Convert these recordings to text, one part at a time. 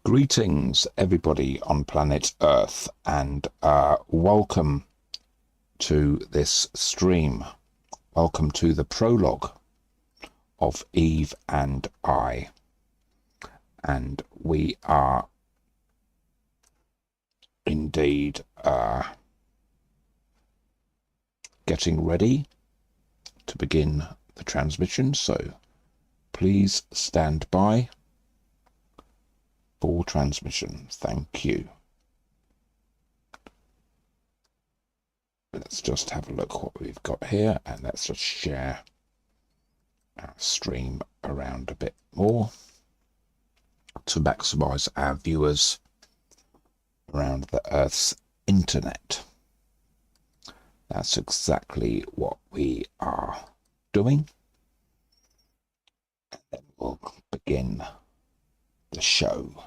Greetings, everybody on planet Earth, and welcome to this stream. Welcome to the prologue of Eve and I. And we are indeed getting ready to begin the transmission, so please stand by for transmission. Thank you. Let's just have a look what we've got here, and let's just share our stream around a bit more to maximize our viewers around the Earth's internet. That's exactly what we are doing. And then we'll begin the show.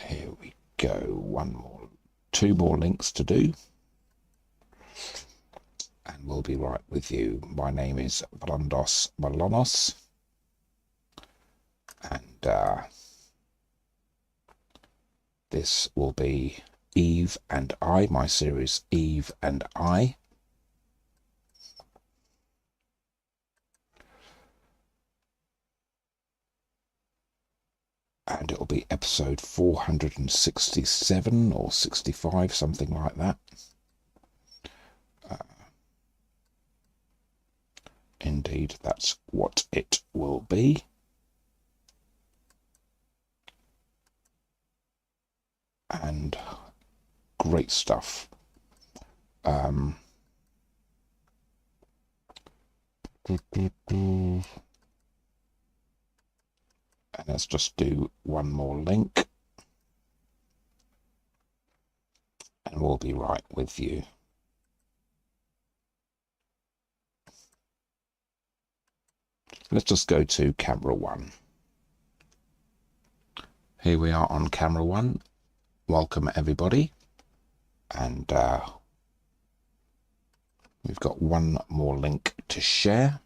Here we go. Two more links to do, and we'll be right with you. My name is Vrondos Molonos, and this will be Eve and I, my series Eve and I. And it'll be episode 467 or 65, something like that. Indeed, that's what it will be. And great stuff. And let's just do one more link, and we'll be right with you. Let's just go to camera one. Here we are on camera one. Welcome everybody, and we've got one more link to share.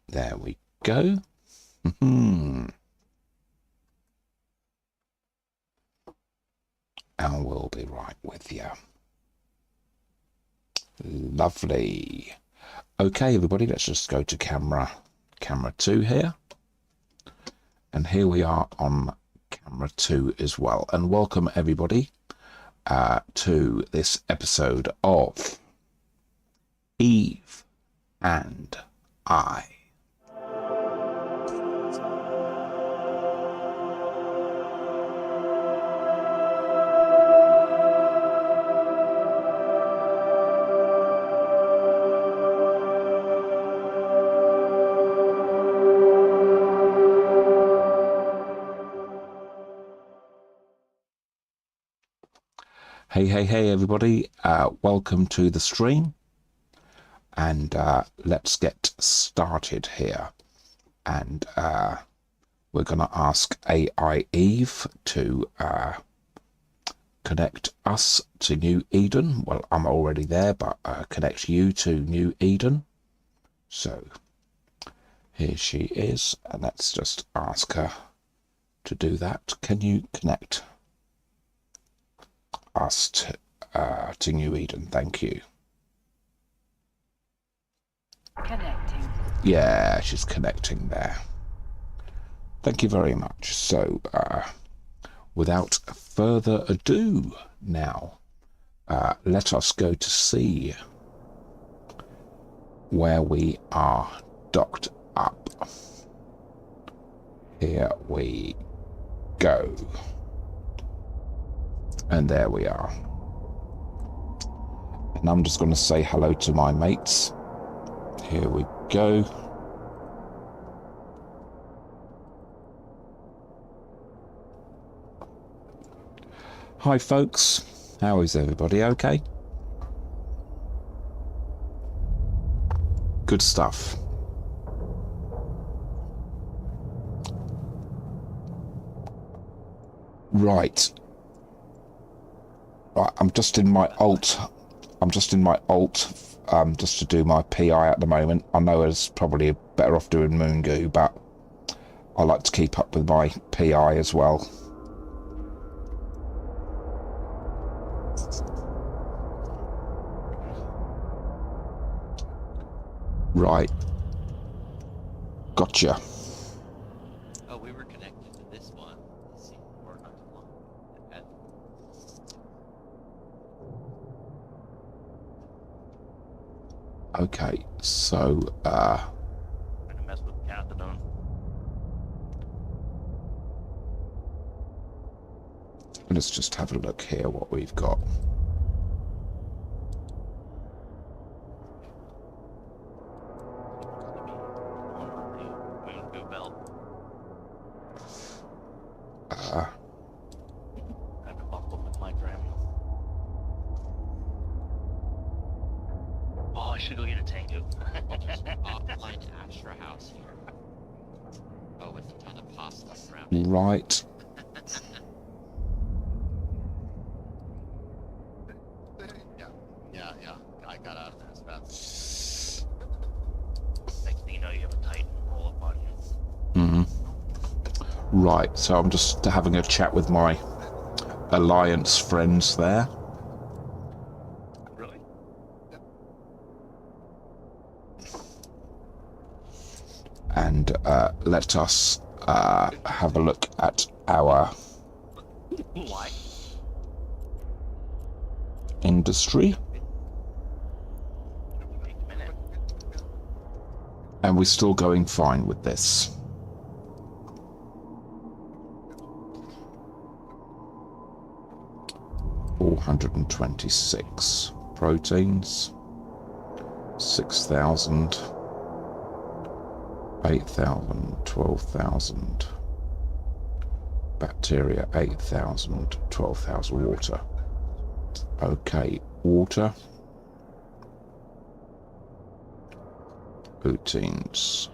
There we go. And we'll be right with you. Lovely. Okay, everybody, let's just go to camera two here. And here we are on camera two as well. And welcome everybody to this episode of Eve and I. Hey everybody, welcome to the stream, and let's get started here. And we're going to ask AI Eve to connect us to New Eden. Well, I'm already there, but connect you to New Eden. So here she is, and let's just ask her to do that. Can you connect us to New Eden? Thank you. Connecting. Yeah, she's connecting there. Thank you very much. So without further ado now, let us go to see where we are docked up. Here we go. And there we are. And I'm just going to say hello to my mates. Here we go. Hi folks, how is everybody? Okay? Good stuff. Right. I'm just in my alt I'm just in my alt, just to do my PI at the moment. I know it's probably better off doing Moongoo, but I like to keep up with my PI as well. Right. Gotcha. Oh, we were connected to this one. Let's see, for not too long. And Okay, so, trying to mess with Cathodon. let's just have a look here what we've got. Moongoo belt. Uh, I have to buckle with my grandma. Oh, I should go get a tango. Offline Astra house here. Oh, with a ton of pasta around it. right. Yeah. I got out of there as fast. Next thing you know, you have a Titan roll up on you. Right, so I'm just having a chat with my Alliance friends there. Really? And let us have a look at our Why? industry. Wait a minute. And we're still going fine with this. $426 proteins, 6,000, 8,000, 12,000 bacteria, 8,000, 12,000 water. Okay, water, proteins,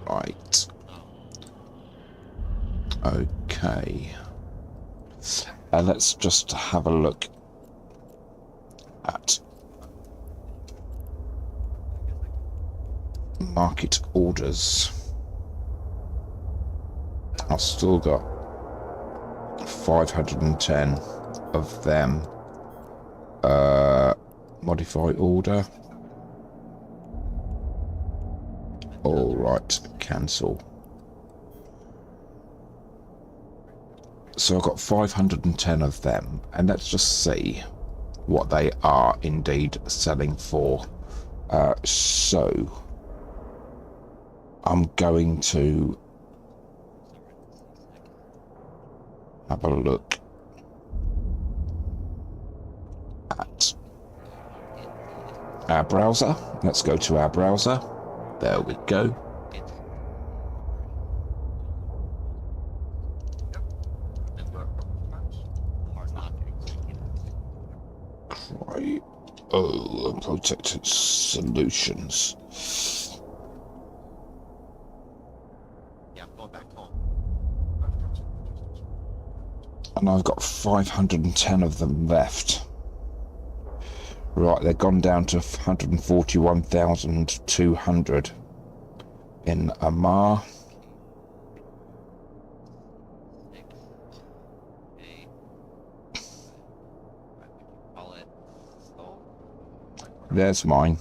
right. Okay. Let's just have a look at market orders. I've still got 510 of them. Modify order. All right, cancel. So I've got 510 of them, and let's just see what they are indeed selling for. So I'm going to have a look at our browser. Let's go to our browser. There we go. Right. Oh, protected solutions. Yeah, I'm going back home. And I've got 510 of them left. Right, they've gone down to 141,200 in Amar. There's mine.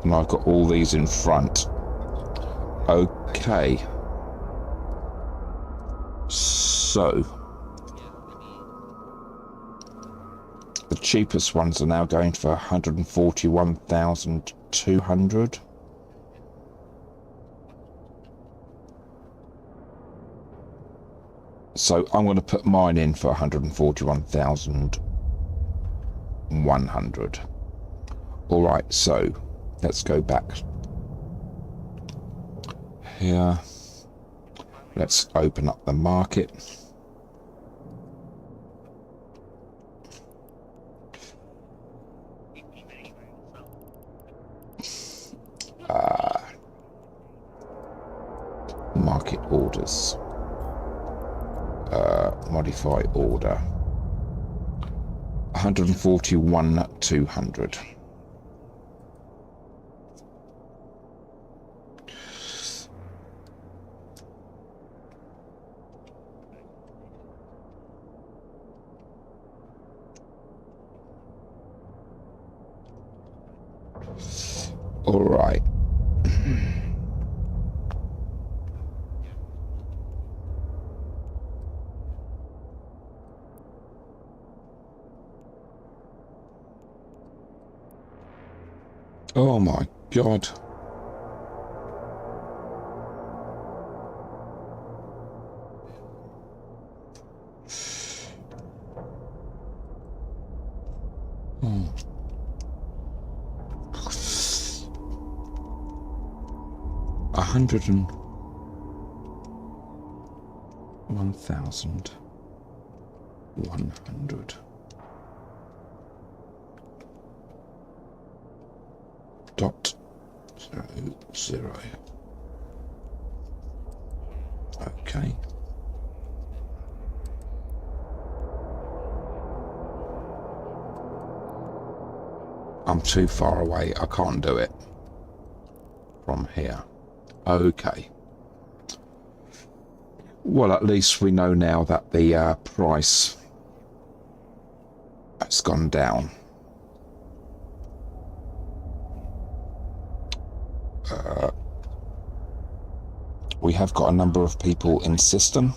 And I've got all these in front. Okay. So the cheapest ones are now going for 141,200. So I'm going to put mine in for 141,100. All right, so let's go back here. Let's open up the market. Market orders. Modify order. 141,200. All right. Oh my God. Oh. 101,100. Dot 00. Okay. I'm too far away. I can't do it from here. Okay. Well, at least we know now that the price has gone down. We have got a number of people in system.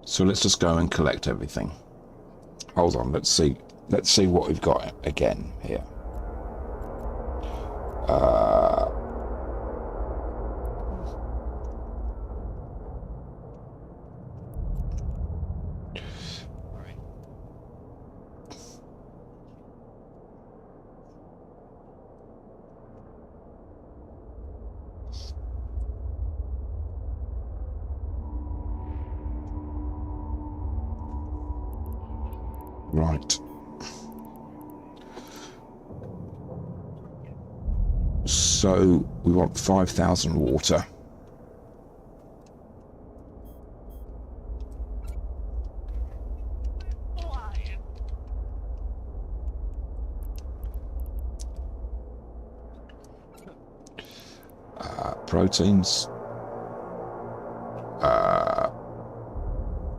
So let's just go and collect everything. Hold on, let's see what we've got again here. Right. So we want 5,000 water. Proteins.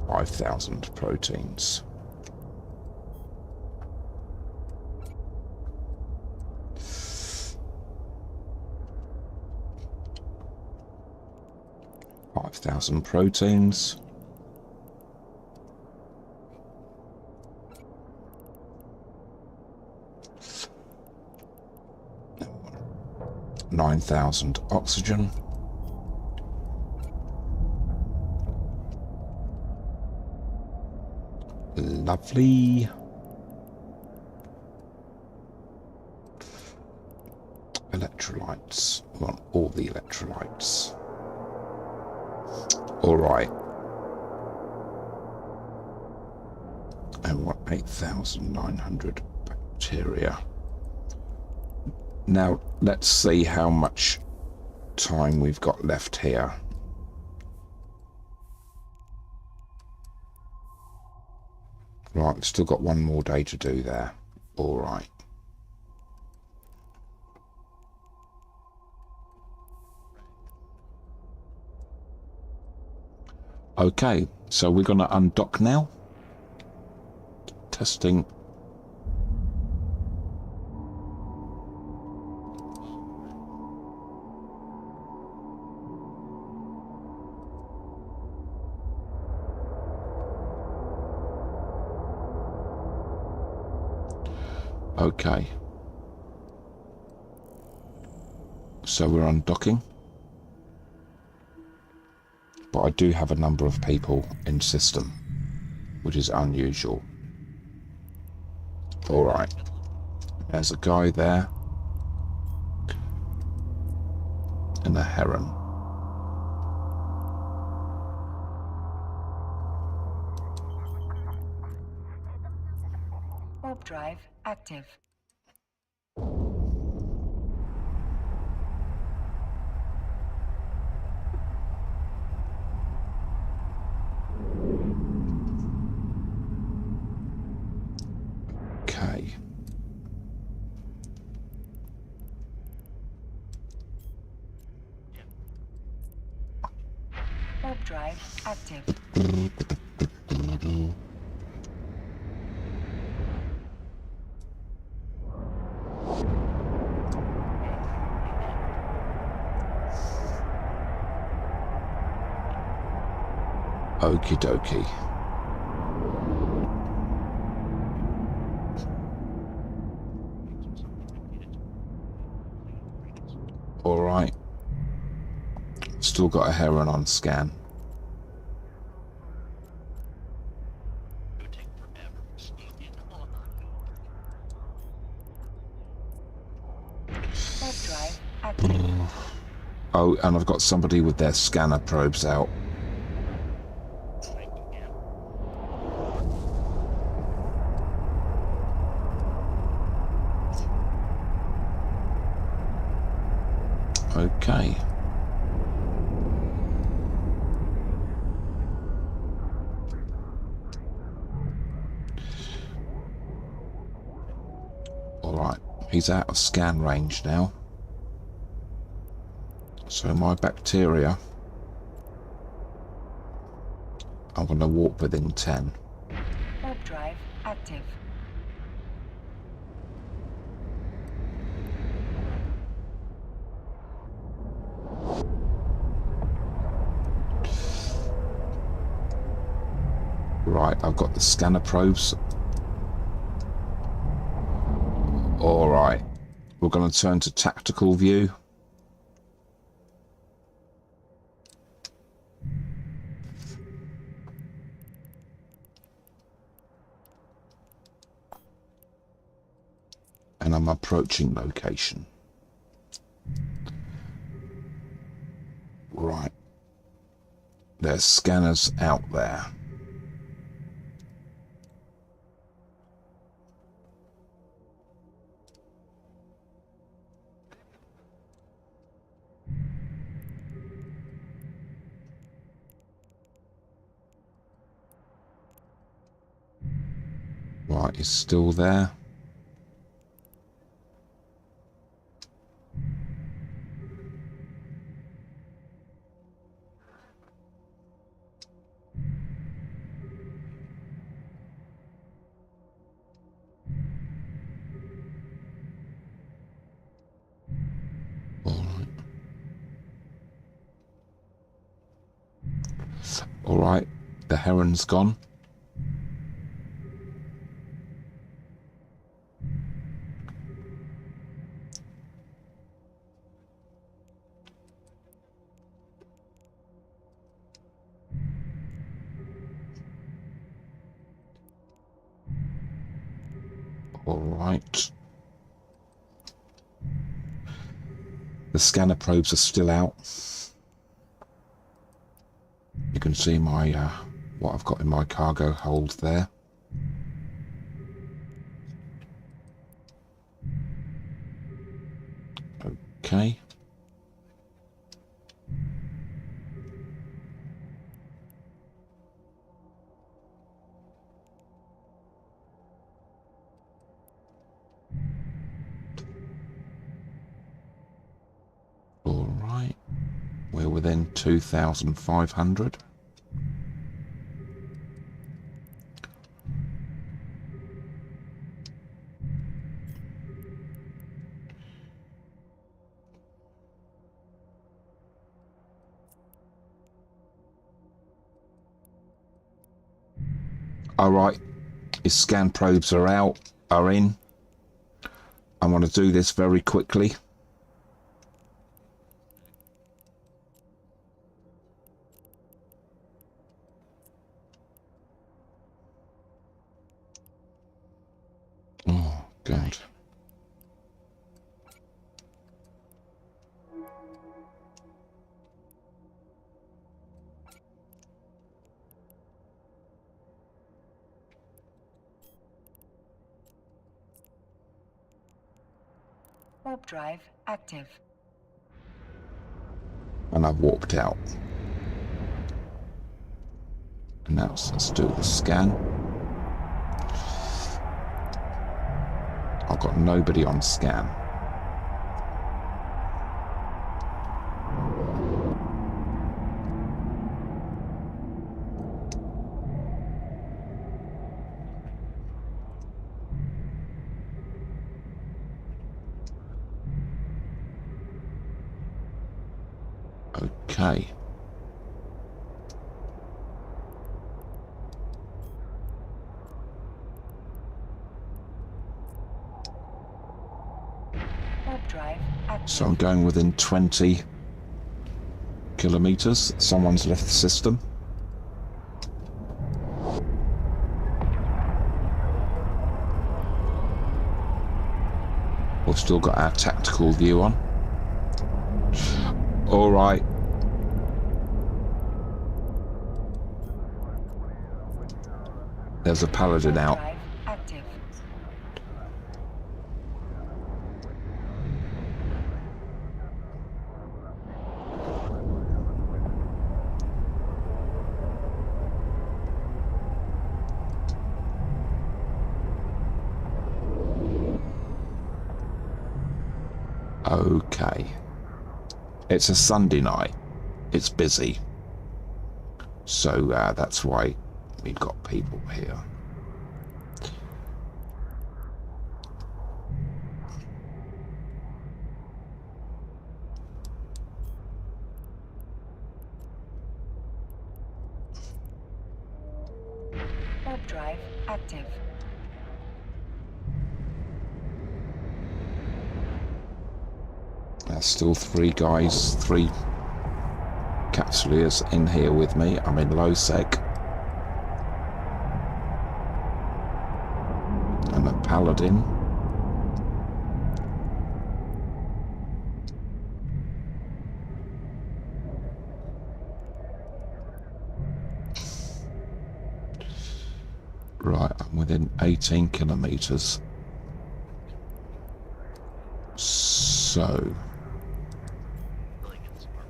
5,000 proteins. Proteins. $9,000 oxygen. Lovely. Electrolytes. We want all the electrolytes. All right. And what, 8,900 bacteria. Now, let's see how much time we've got left here. Right, still got one more day to do there. All right. Okay, so we're going to undock now. Testing. Okay. So we're undocking. But I do have a number of people in system, which is unusual. All right. There's a guy there. And a heron. Warp drive active. Warp drive active. Okie dokie. Alright. Still got a heron on scan. It would take forever. You know? Warp drive active. Oh, and I've got somebody with their scanner probes out. Like, yeah. Okay. Alright, he's out of scan range now. So my bacteria, I'm going to warp within 10. Warp drive active. Right, I've got the scanner probes. Alright, we're going to turn to tactical view. And I'm approaching location. Right. There's scanners out there. Right, it's still there. Alright, the heron's gone. Alright. The scanner probes are still out. You can see my what I've got in my cargo hold there. Okay. All right. We're within 2,500. All right. His scan probes are out, are in. I want to do this very quickly. Oh, God. Warp drive active. And I've warped out. And now let's do the scan. I've got nobody on scan. Okay. Warp drive active. So I'm going within 20 kilometers. Someone's left the system. We've still got our tactical view on. All right. There's a paladin Warp out. drive active. Okay. It's a Sunday night. It's busy. So that's why we've got people here. Warp drive active. There's still 3 guys, 3 capsuleers in here with me. I'm in low sec. And a paladin. Right, I'm within 18 kilometers. So... Really good score.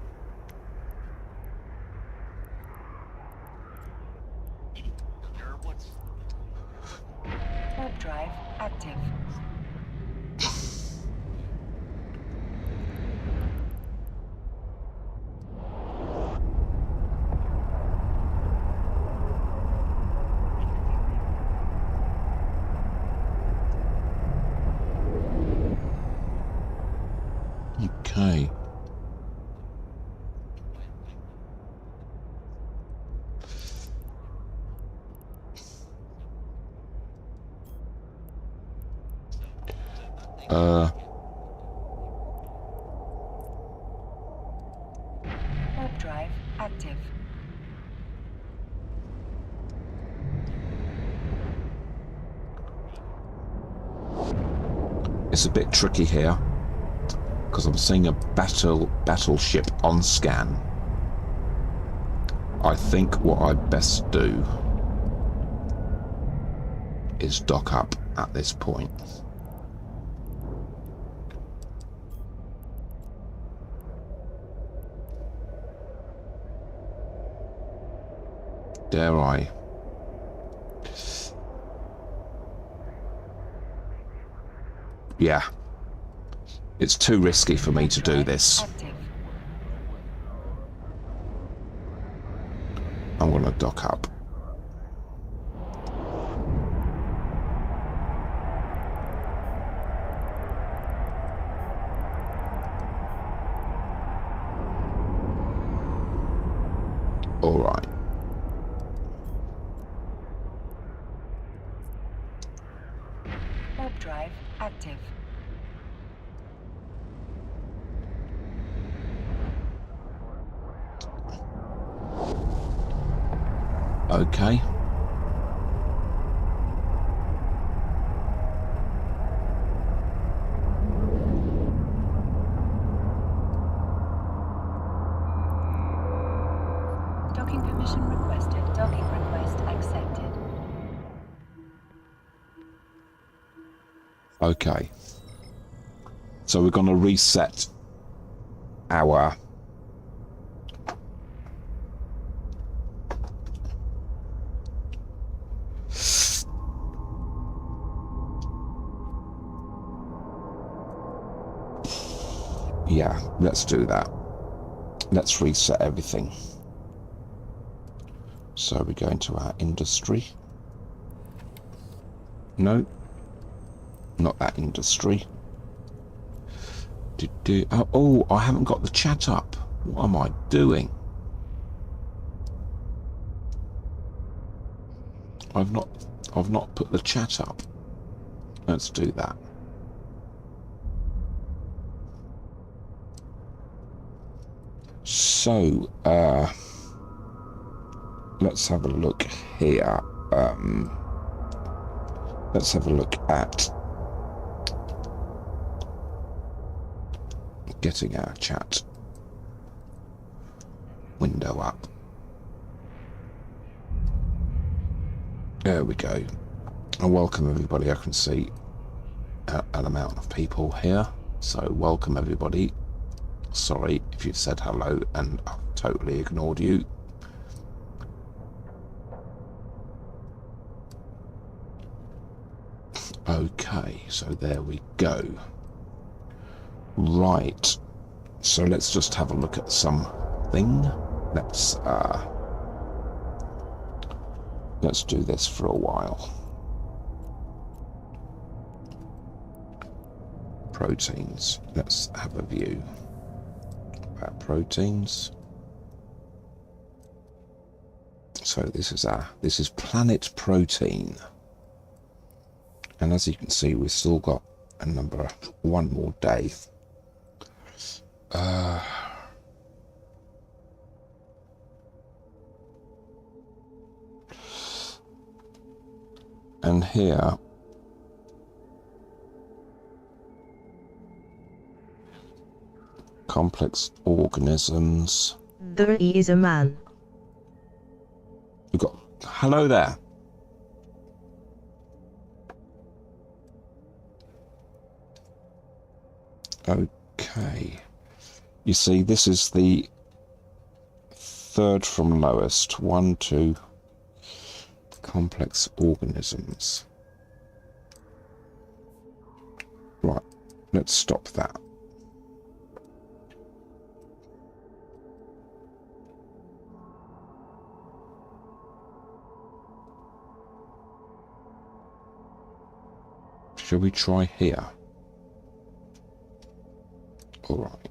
There, what's Warp drive active. Okay. Warp drive active. It's a bit tricky here because I'm seeing a battleship on scan. I think what I'd best do is dock up at this point. Dare I? Yeah. It's too risky for me to do this. Active. I'm going to dock up. All right. Warp drive active. Okay. Docking permission requested. Docking request accepted. Okay. So we're going to reset our yeah, let's do that. Let's reset everything. So we go into our industry. No, not that industry. Oh, I haven't got the chat up. What am I doing? I've not put the chat up. Let's do that. So, let's have a look here. Let's have a look at getting our chat window up. There we go. And welcome everybody. I can see an amount of people here. So welcome everybody. Sorry if you've said hello and I've totally ignored you. Okay, so there we go. Right. So let's just have a look at something. Let's do this for a while. Proteins. Let's have a view about proteins. So this is planet protein. And as you can see, we've still got one more day. And here, complex organisms. There is a man. We've got, hello there. Okay. You see, this is the third from lowest. 1, 2. Complex organisms. Right. Let's stop that. Shall we try here? All right.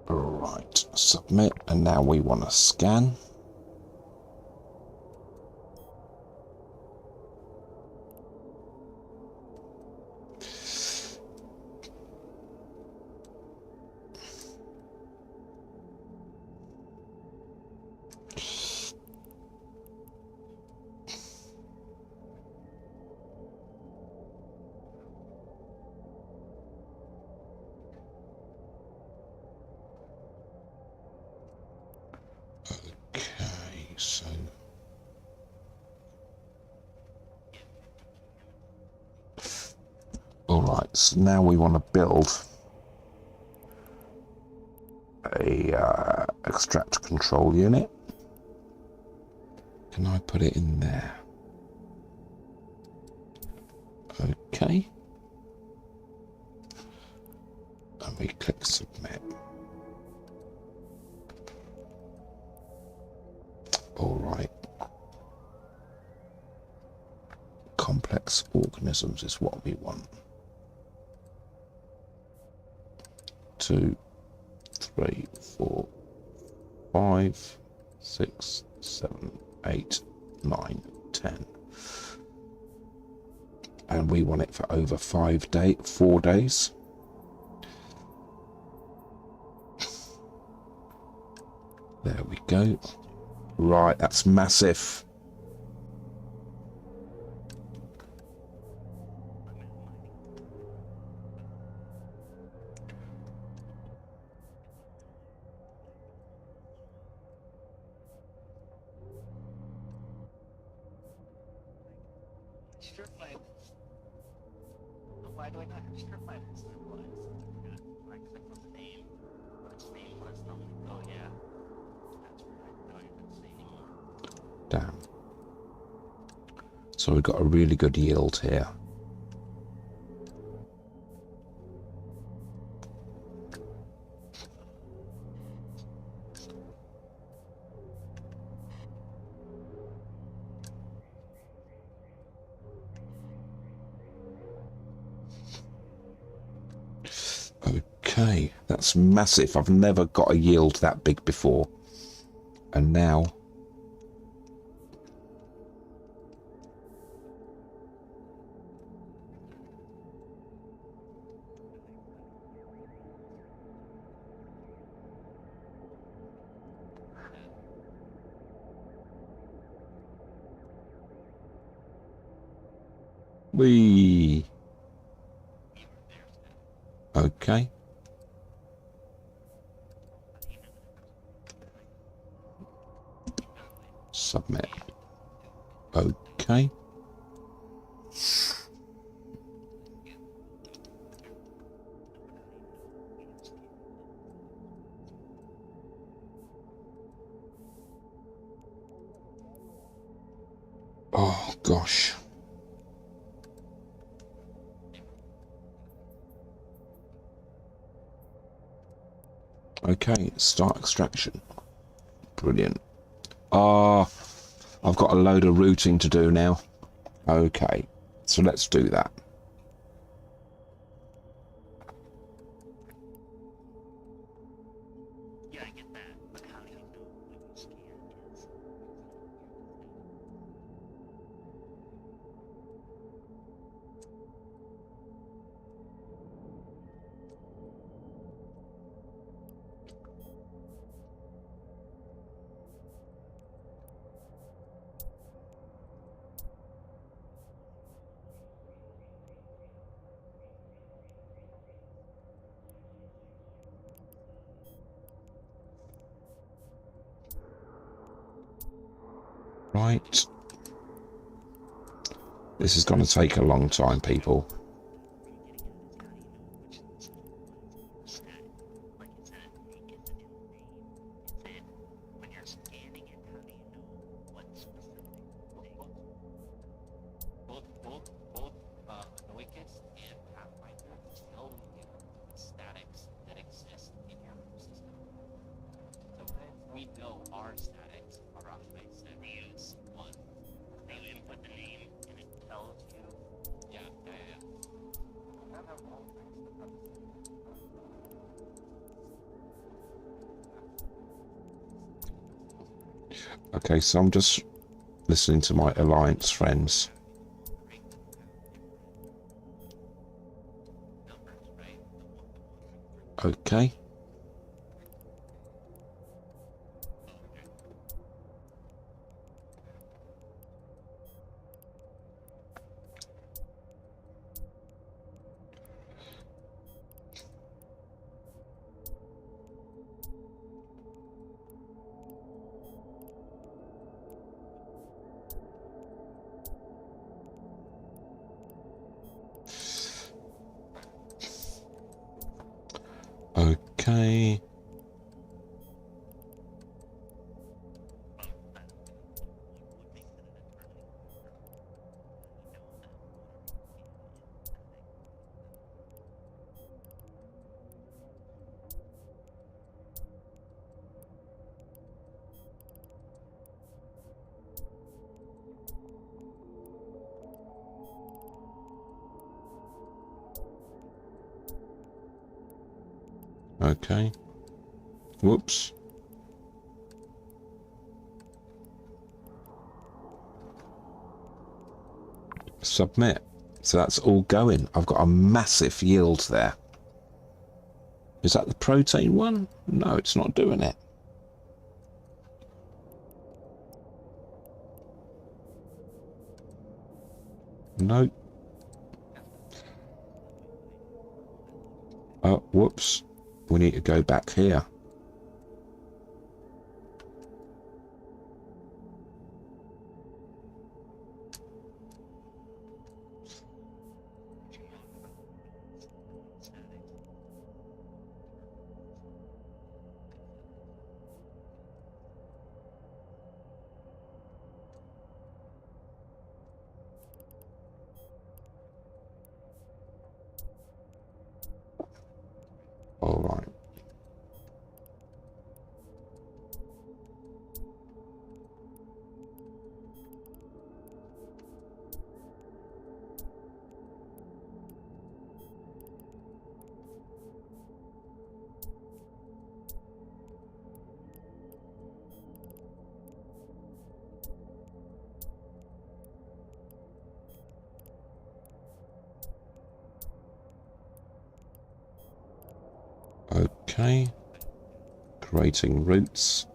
All right. Submit, and now we want to scan. Okay, so all right, so now we want to build a extract control unit. Can I put it in there? Okay. And we click submit. All right. Complex organisms is what we want. 2, 3, 4, 5, 6, 7, 8, 9, 10. And we want it for over 4 days. There we go. Right, that's massive. Strip mine. Why do I not have strip mine? I click on the name. Which name was something? Oh yeah. That's right. I don't even see anymore. Damn. So we've got a really good yield here. Okay, that's massive. I've never got a yield that big before. And now... Whee! Okay. Submit. Okay. Oh, gosh. Okay, start extraction. Brilliant. Ah, I've got a load of routing to do now. Okay, so let's do that. Yeah, I get that, but how do you know what your scan is? Right. This is going to take a long time, people. Like you said, it gets it in the name. Is it when you're scanning it, how do you know what specific thing? Both Noicus and Pathfinder tell you the statics that exist in your system. So we know our statics are off by 1. Do you input the name and it tells you? Yeah. Okay, so I'm just listening to my alliance friends. Numbers, right? Okay. Okay. Okay. Whoops. Submit. So that's all going. I've got a massive yield there. Is that the protein one? No, it's not doing it. Nope. Oh, whoops. We need to go back here. All right. Okay. Creating routes.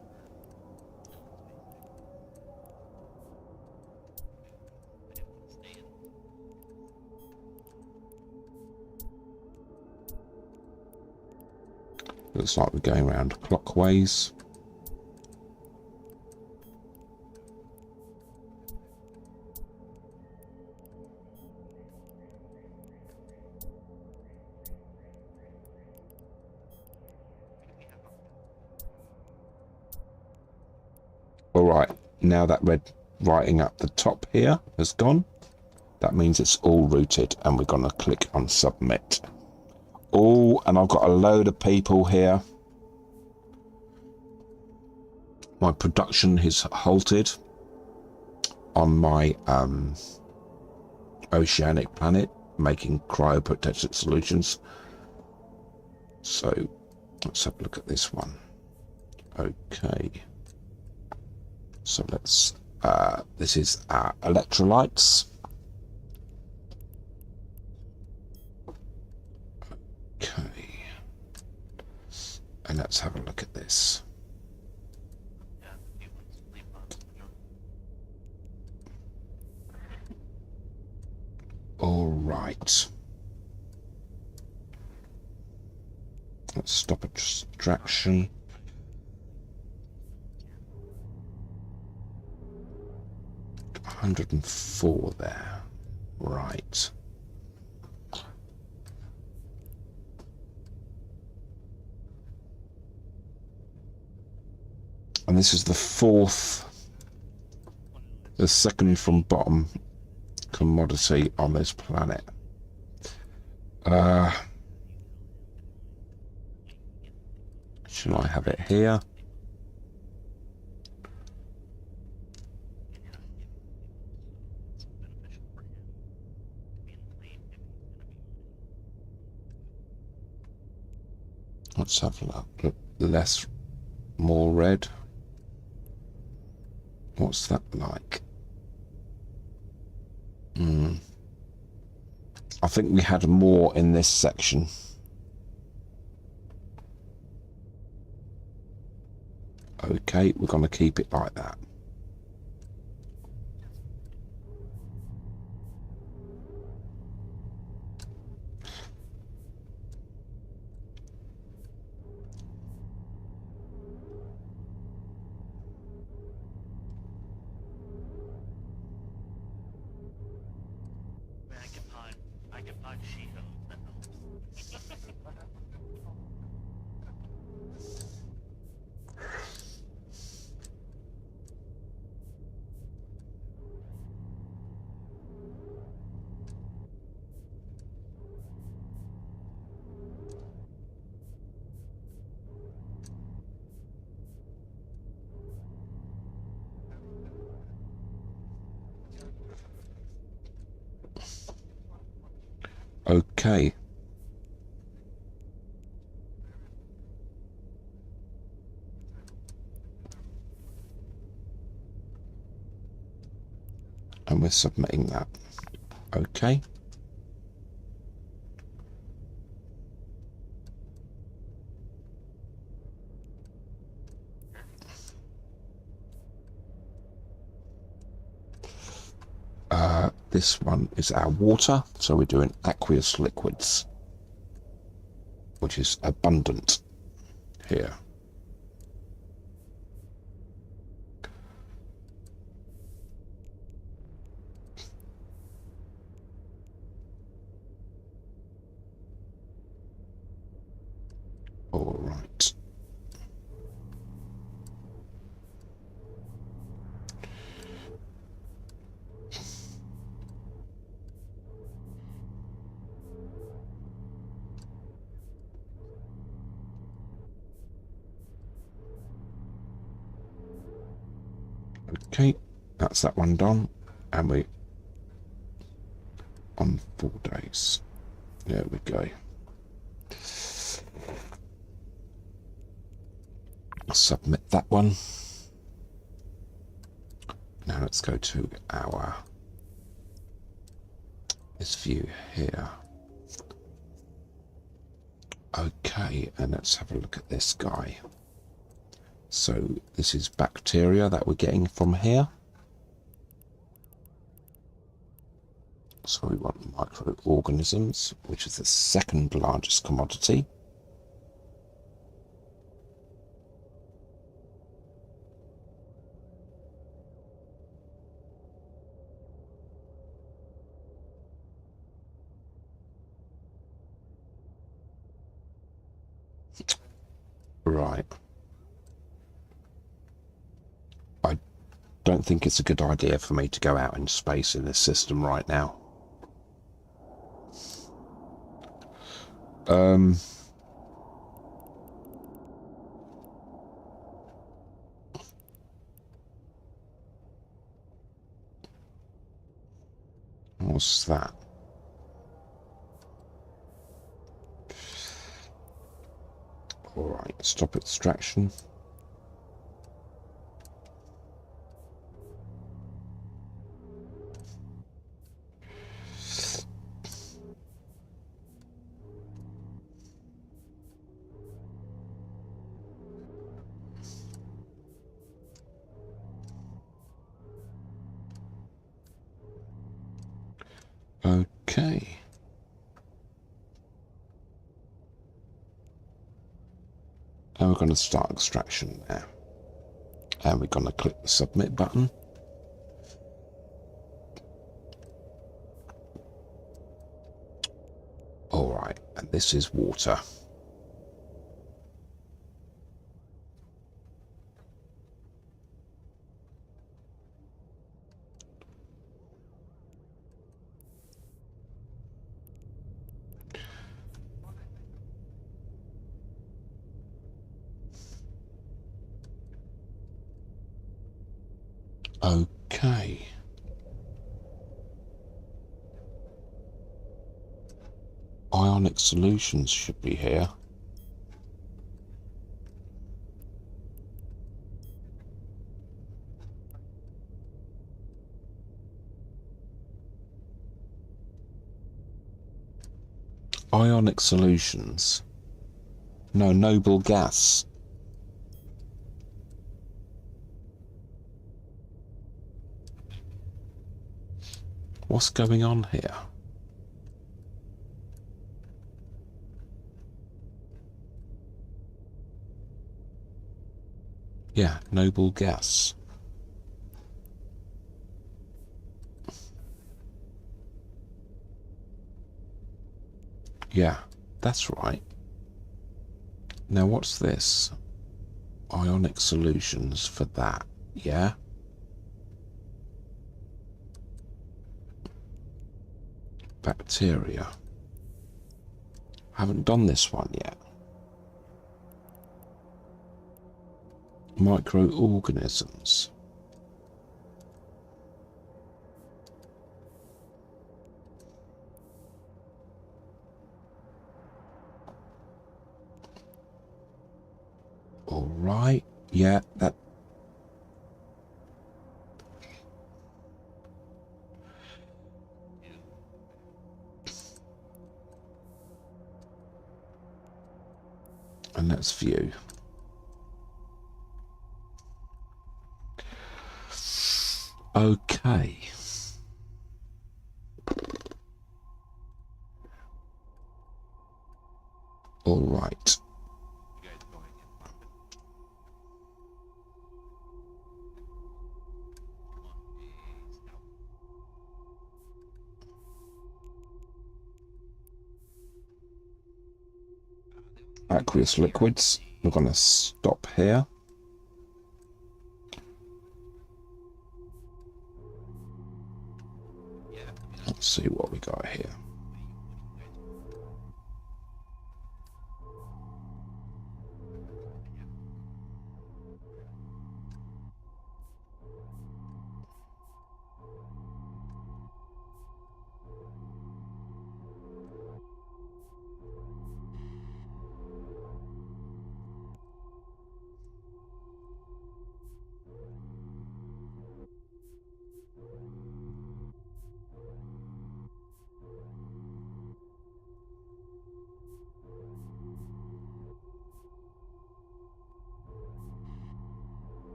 Looks like we're going around clockwise. Alright, now that red writing up the top here has gone, that means it's all routed, and we're going to click on submit. Oh, and I've got a load of people here. My production is halted on my oceanic planet, making cryoprotected solutions. So let's have a look at this one. Okay. So let's, this is our electrolytes. Okay. And let's have a look at this. All right. Let's stop extraction. $104 there. Right. And this is the second from bottom commodity on this planet. Shall I have it here? Let's have a look. Less, more red. What's that like? I think we had more in this section. Okay, we're going to keep it like that. I can find She-Hulk, that helps. Okay. And we're submitting that. Okay. This one is our water, so we're doing aqueous liquids, which is abundant here. All right. Okay, that's that one done, and we on 4 days. There we go. Submit that one. Now let's go to our this view here. Okay. Okay, and let's have a look at this guy. So this is bacteria that we're getting from here. So we want microorganisms, which is the second largest commodity. Right. I don't think it's a good idea for me to go out in space in this system right now. What's that? Alright, stop extraction. Okay. And we're going to start extraction now. And we're going to click the submit button. Alright, and this is water. Okay. Ionic solutions should be here. Ionic solutions. No, noble gas. What's going on here? Yeah, noble gas. Yeah, that's right. Now what's this? Ionic solutions for that, yeah? Bacteria. Haven't done this one yet. Microorganisms. All right. Yeah, that. And let's view. Okay. All right. You guys going in London? Aqueous liquids. We're going to stop here. Let's see what we got here.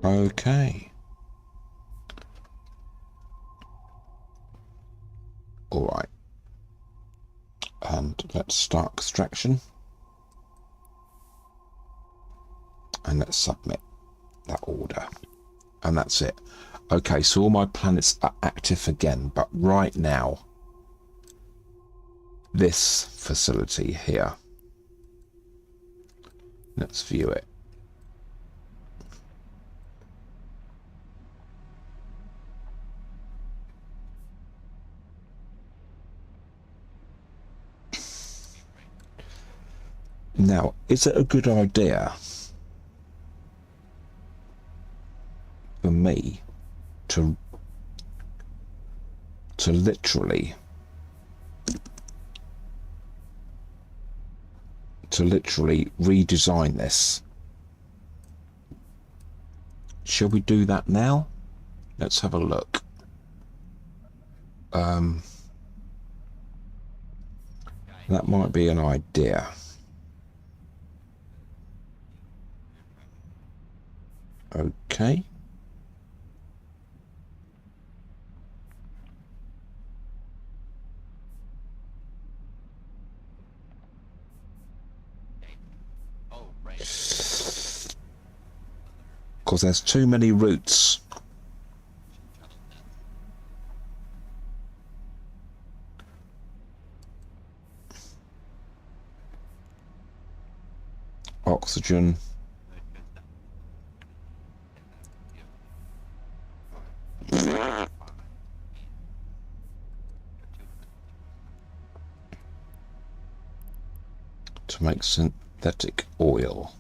Okay. All right. And let's start extraction. And let's submit that order. And that's it. Okay, so all my planets are active again, but right now, this facility here, let's view it. Now, is it a good idea for me to literally redesign this? Shall we do that now? Let's have a look. That might be an idea. Okay. Oh, right. Because there's too many routes. Oxygen. To make synthetic oil.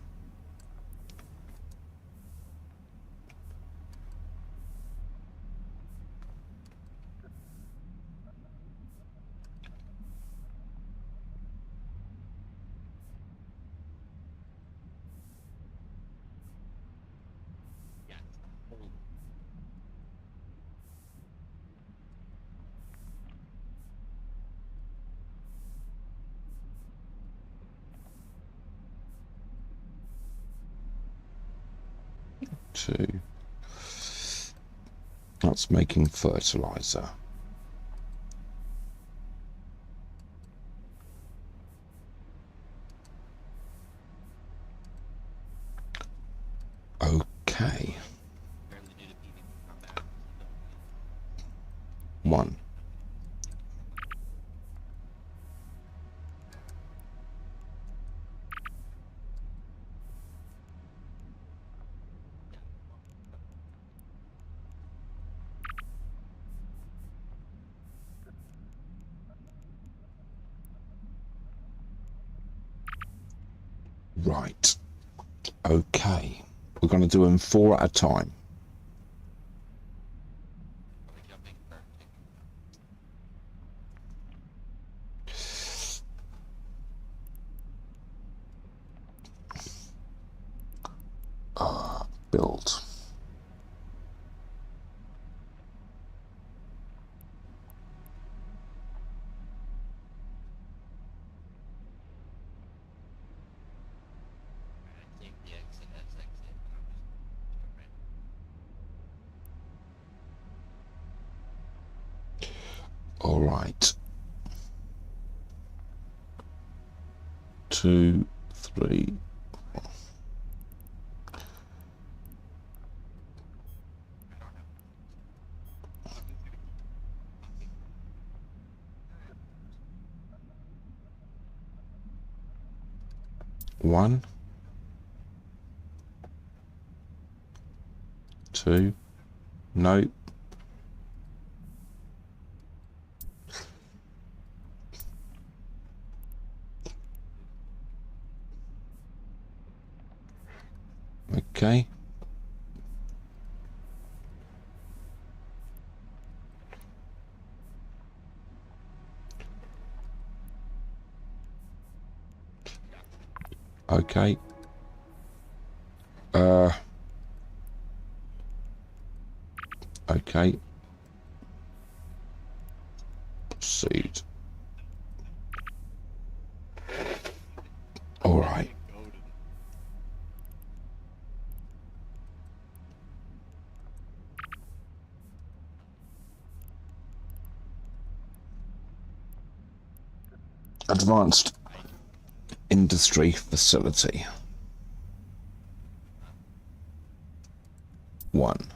Yes. Hold. That's making fertilizer. Okay. Barely did a PvP combat. One. Right. Okay. We're going to do them 4 at a time. Are we jumping or Build. I think the exit as exit. All right. 2, 3. One, 2. No. Okay. Okay. Okay. Proceed. All right. Advanced industry facility. 1,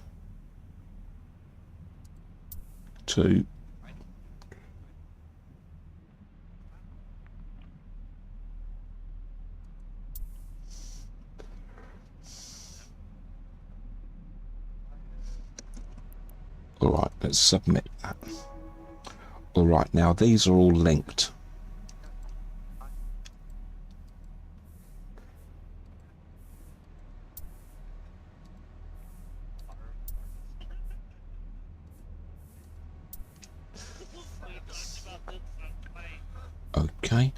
2. All right, let's submit that. All right, now these are all linked. We talked about this last night. Okay.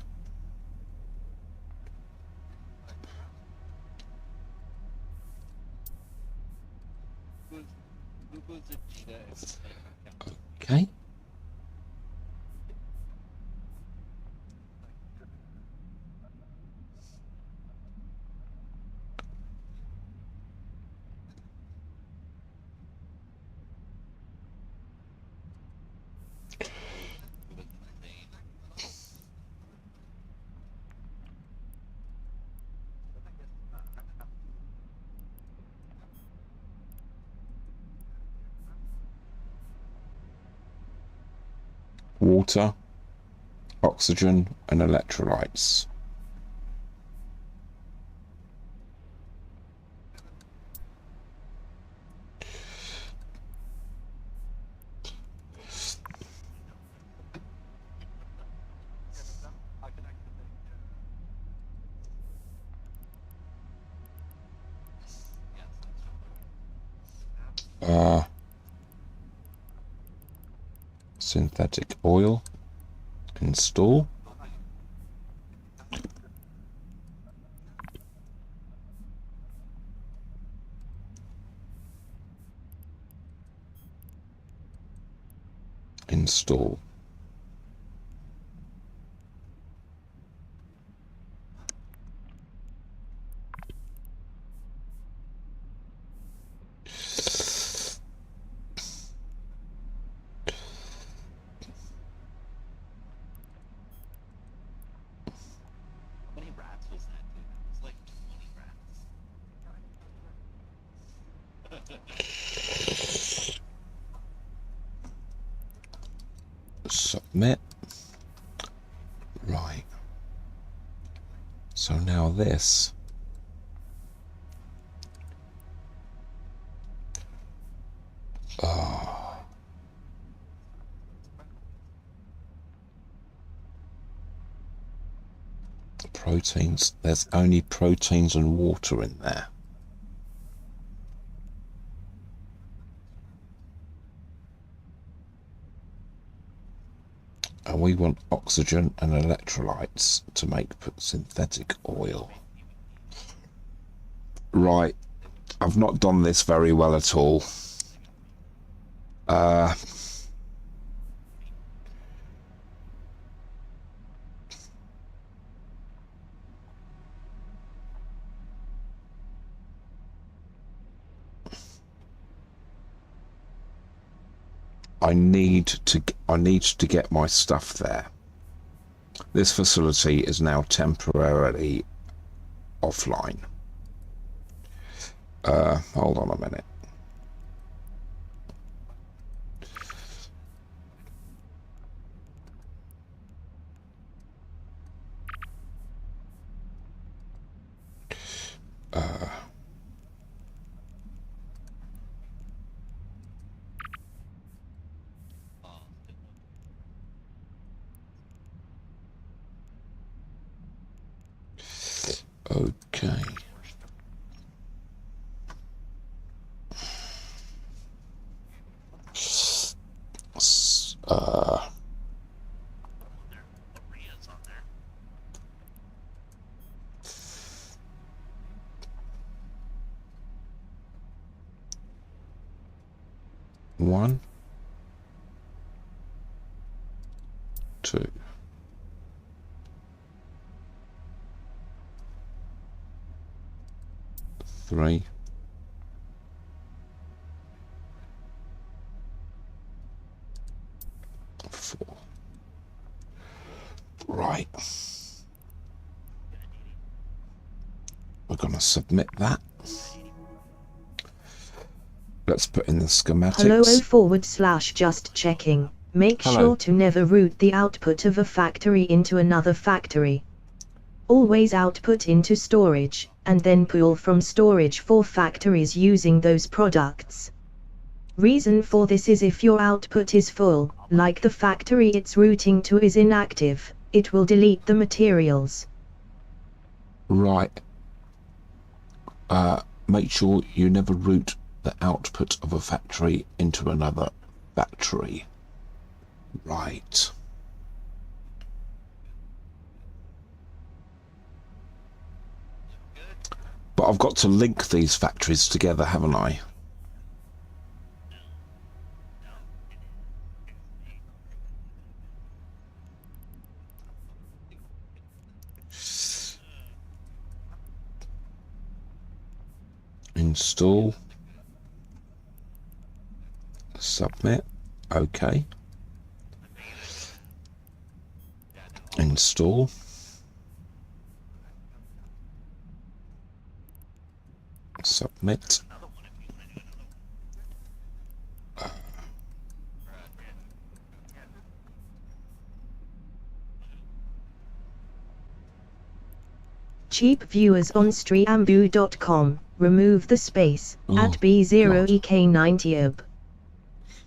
Who's Vegeta is Okay. Water, oxygen, and electrolytes. Synthetic oil. Install. Install. How many rats was that, dude? That was like 20 rats. Submit. Right. So now this. Proteins. There's only proteins and water in there. And we want oxygen and electrolytes to make synthetic oil. Right. I've not done this very well at all. I need to get my stuff there. This facility is now temporarily offline. Hold on a minute. Okay. Maria's on there. One, two. 3, 4. Right. We're going to submit that. Let's put in the Hello schematics. /just checking. Make Hello. sure to never route the output of a factory into another factory. Always output into storage, and then pull from storage for factories using those products. Reason for this is if your output is full, like the factory it's routing to is inactive, it will delete the materials. Right. Make sure you never route the output of a factory into another factory. Right. But I've got to link these factories together, haven't I? Install. Submit. Okay. Install. Submit. Cheap viewers on streamamboo.com, remove the space, at B0EK90ob.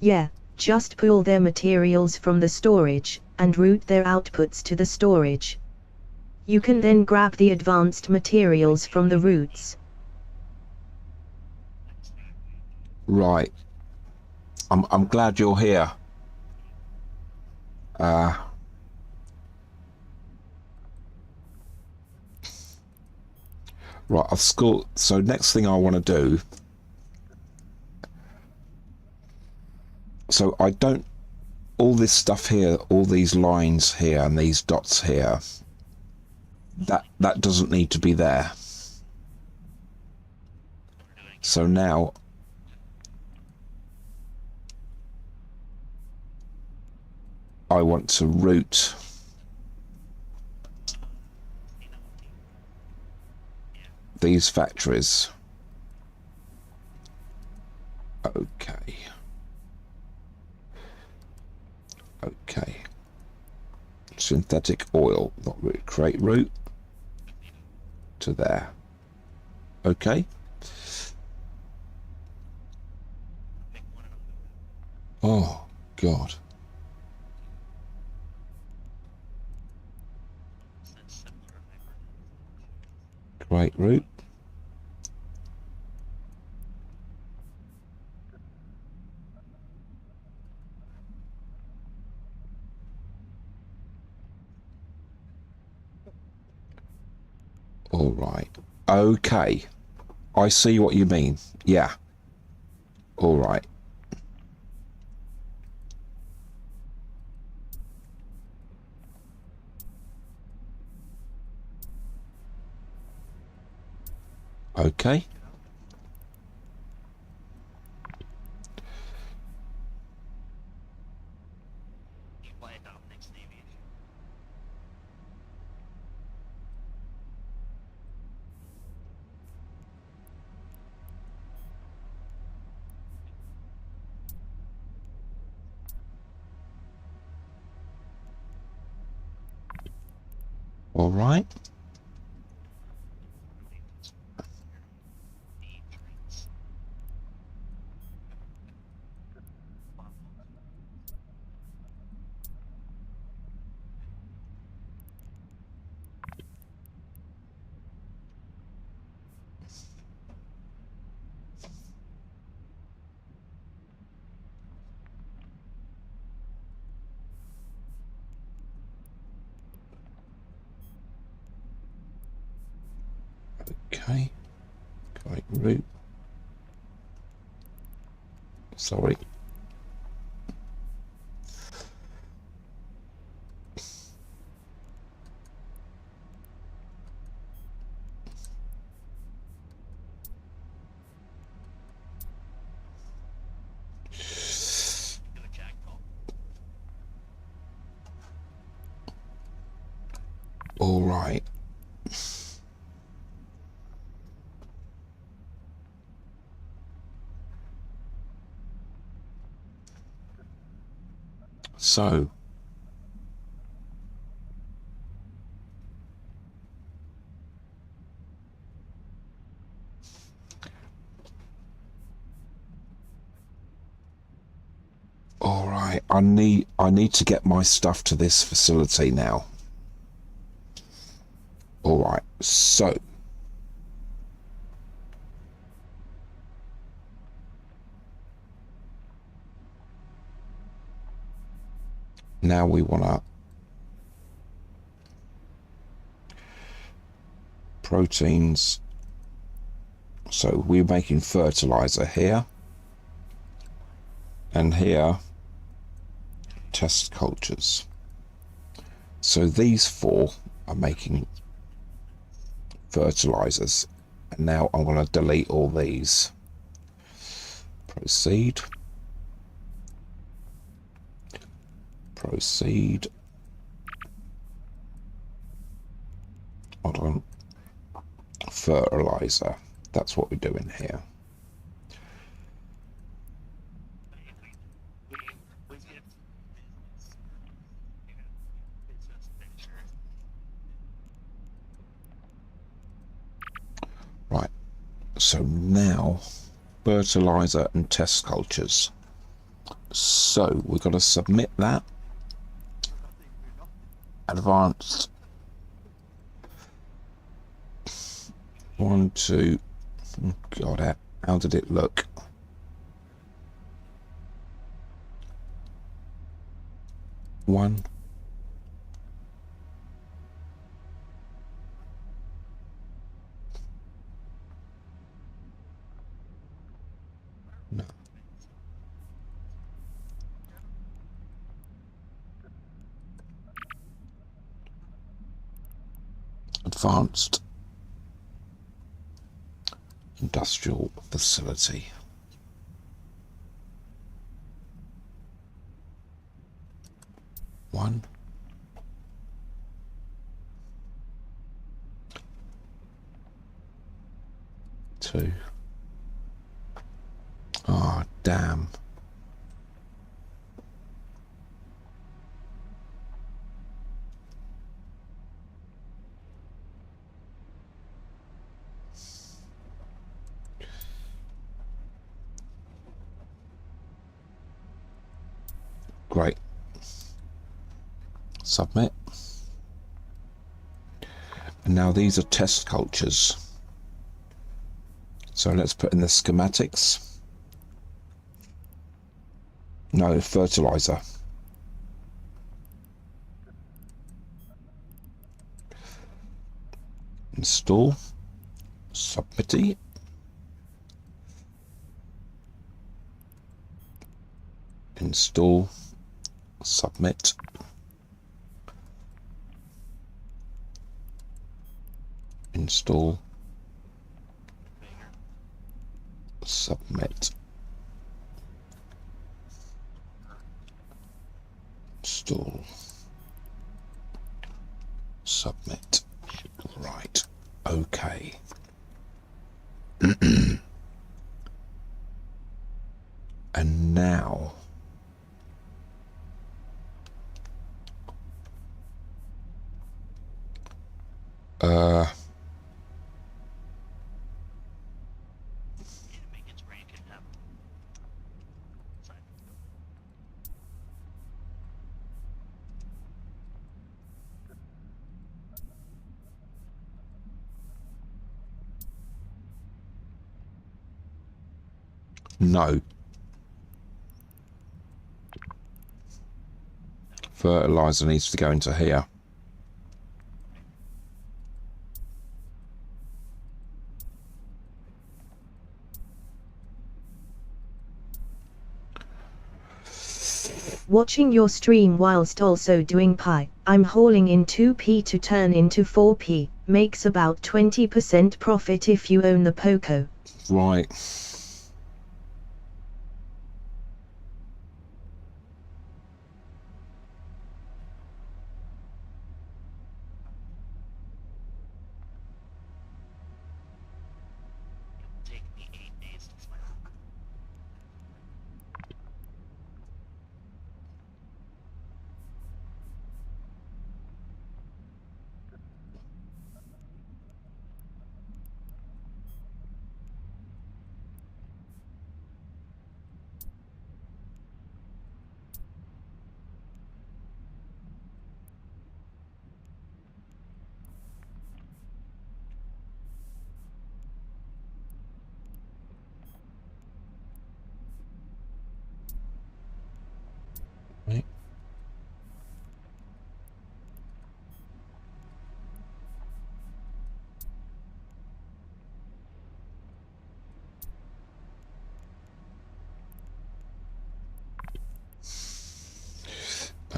Yeah, just pull their materials from the storage, and route their outputs to the storage. You can then grab the advanced materials from the routes. Right. I'm glad you're here. Right, I've scored. So next thing I want to do. So I don't. All this stuff here, all these lines here and these dots here. That doesn't need to be there. So now. I want to route these factories. Okay. Okay. Synthetic oil, not route, create route to there. Okay. Oh, God. Create route. All right. Okay. I see what you mean. Yeah. All right. Okay. All right. Okay. Create route. Sorry. All right. So all right, I need to get my stuff to this facility now. All right, so now we want to proteins. So we're making fertilizer here, and here test cultures. So these four are making fertilizers, and now I'm going to delete all these. Proceed. Proceed. Hold on. Fertilizer. That's what we're doing here. We get business. You know, business picture. Right. So now fertilizer and test cultures. So we've got to submit that. Advanced. 1, 2. God, how did it look? One. No. Advanced industrial facility. One. Two. Oh, damn. Great. Submit. And now these are test cultures. So let's put in the schematics. No, fertilizer. Install. Submit. Install. Submit. Install. Submit. Install. Submit. Right. Okay. And now Make its brain can have side of no. Fertilizer needs to go into here. Watching your stream whilst also doing pi, I'm hauling in 2p to turn into 4p, makes about 20% profit if you own the Poco. Right.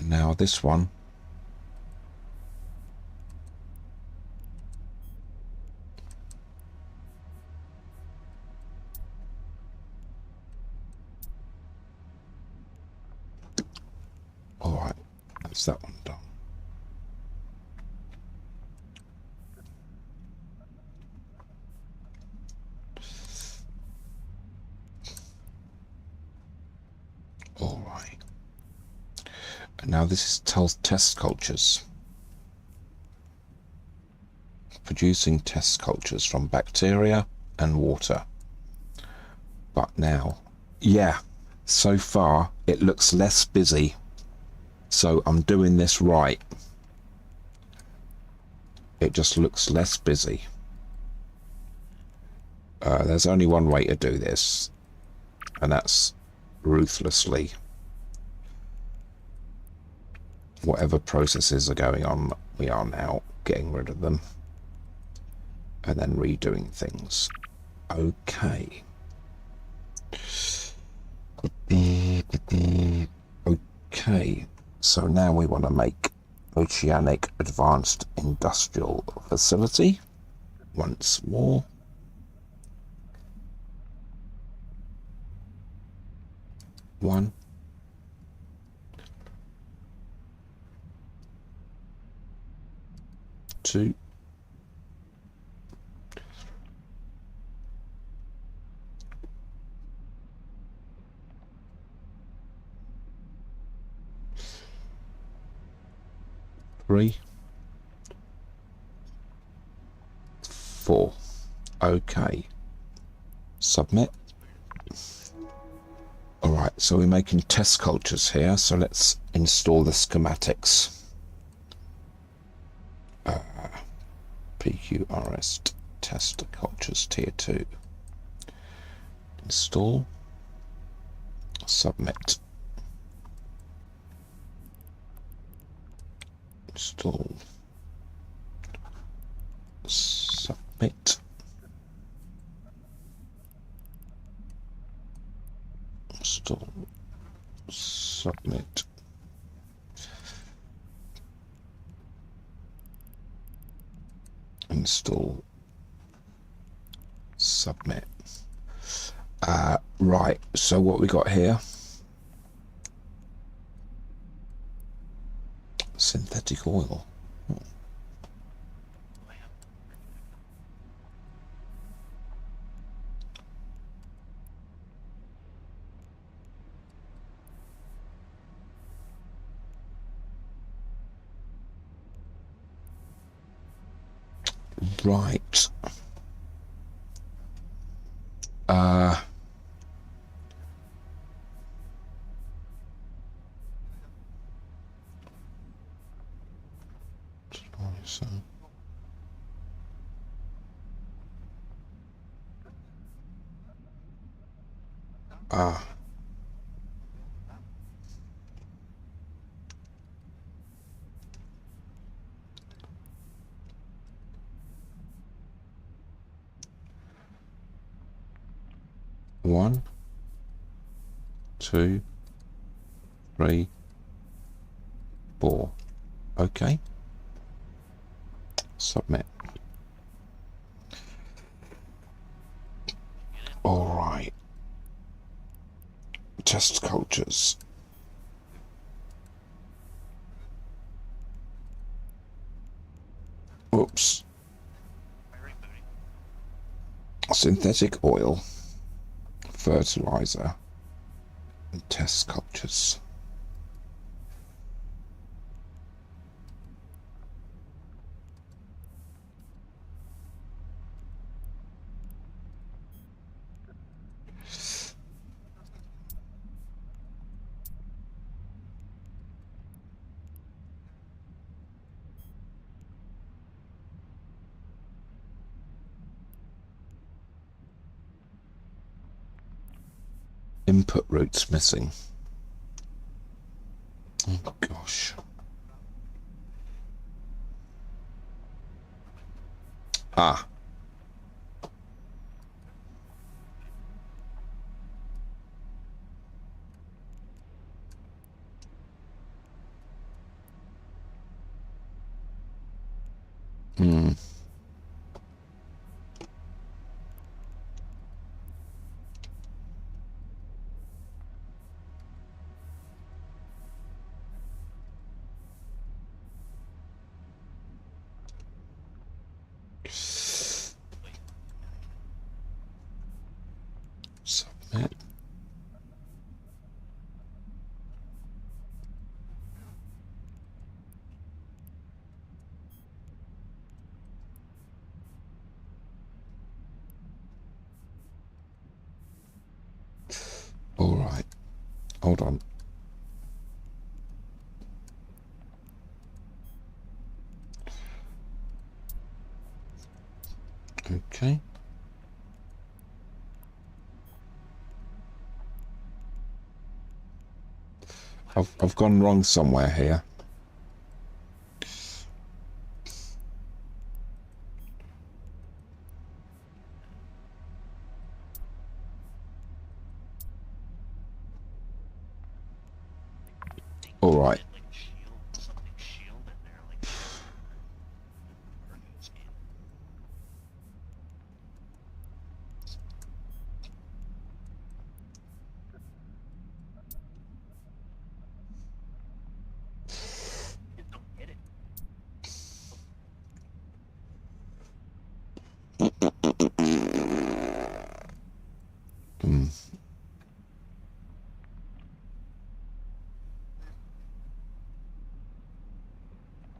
And now this one. All right, that's that one done. All right. And now this is test cultures. Producing test cultures from bacteria and water. But now, yeah, so far it looks less busy. So I'm doing this right. It just looks less busy. There's only one way to do this, and that's ruthlessly. Whatever processes are going on, we are now getting rid of them and then redoing things. Okay. Okay, so now we want to make Oceanic Advanced Industrial Facility once more. One. Two. Three. Four. Okay. Submit. Alright, so we're making test cultures here, so let's install the schematics. PQRS test cultures tier 2. Install. Submit. Install. Submit. Install. Submit. Install. Submit. Right, so what we got here? Synthetic oil. Right. So. One, two, three, four. Okay. Submit. All right. Test cultures. Oops. Synthetic oil, fertilizer, and test cultures. Input routes missing. Oh gosh. Ah. Hmm. Submit. All right. Hold on. Okay. I've gone wrong somewhere here. All right. Like shield, something shield in there, like cargo scan. Just don't hit it. Hmm.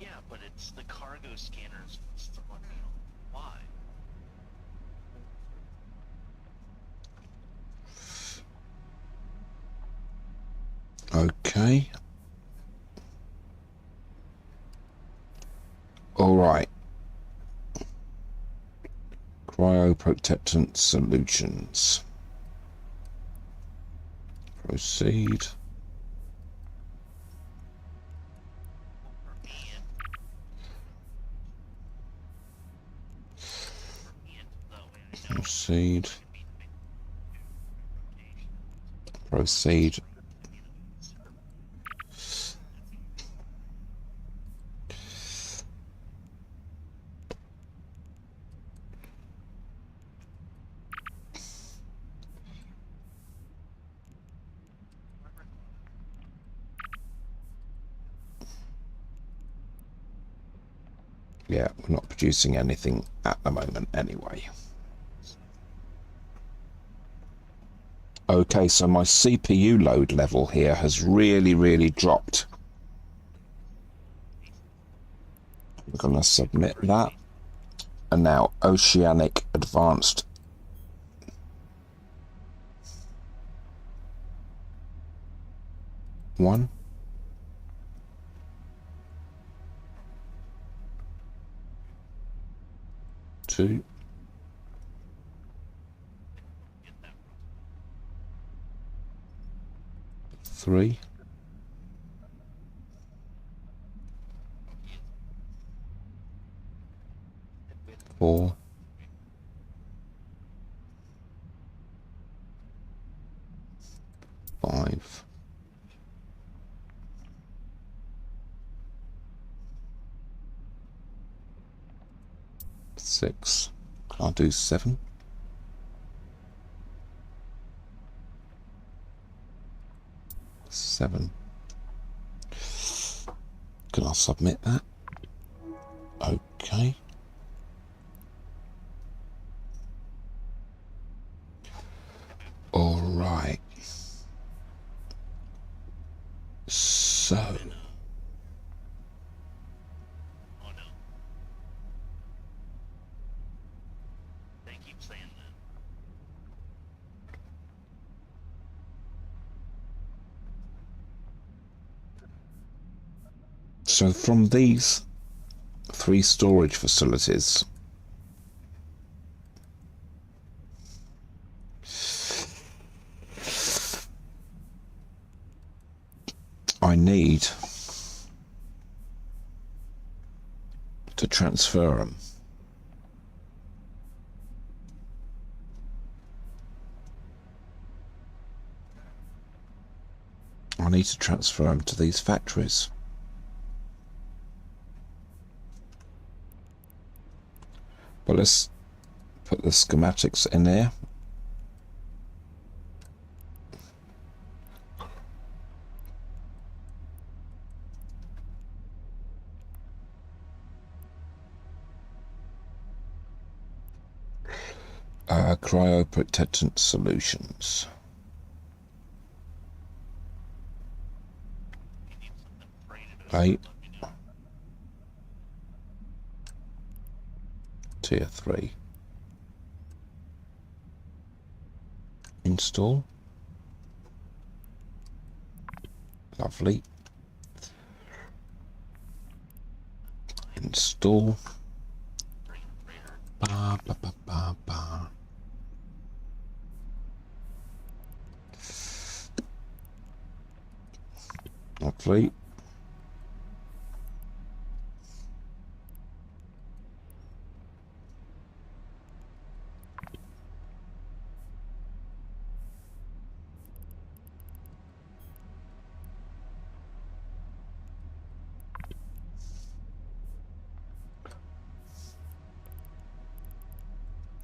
Yeah, but it's the cargo scanners. It's the one, you know, why? Okay. All right. Cryoprotectant solutions. Proceed. And though I know Proceed. it can be rotation. Proceed. Yeah, we're not producing anything at the moment anyway. Okay, so my CPU load level here has really dropped. We're going to submit that. And now Oceanic Advanced. One. Two. Three. Four. Five. Six. I'll do seven. Seven. Can I submit that? Okay. All right. So. Oh no. They keep saying that. So from these 3 storage facilities, I need to transfer them. I need to transfer them to these factories. Well, let's put the schematics in here. Cryoprotectant solutions. You need something braided or Right. something, let me know. Tier 3. Install. Lovely. Install. Bring a braider. Ba, ba, ba, ba, ba. Lovely.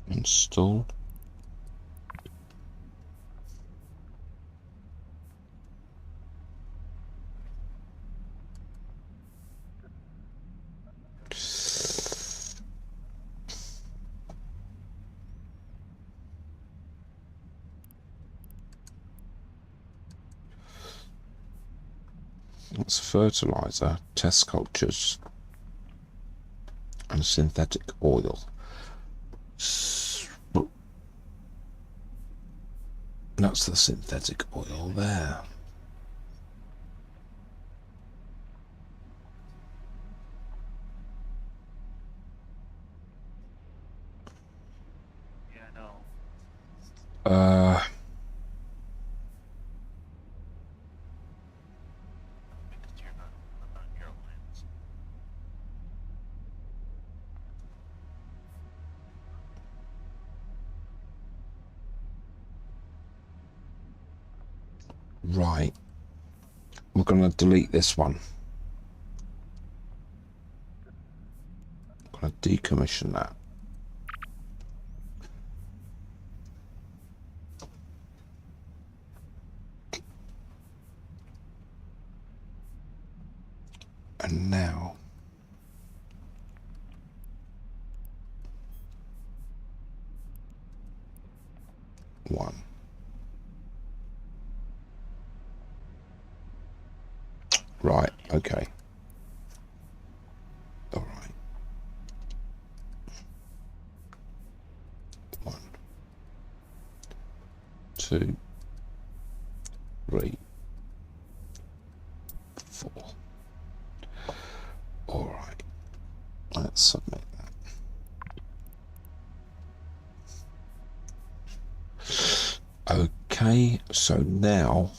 Install. That's fertilizer, test cultures, and synthetic oil. That's the synthetic oil there. Yeah, I know. Because I'm not in your alliance. Right. We're going to delete this one. I'm going to decommission that. And now one. Right, okay. All right. 1, 2, 3, 4. All right. Let's submit that. Okay, so now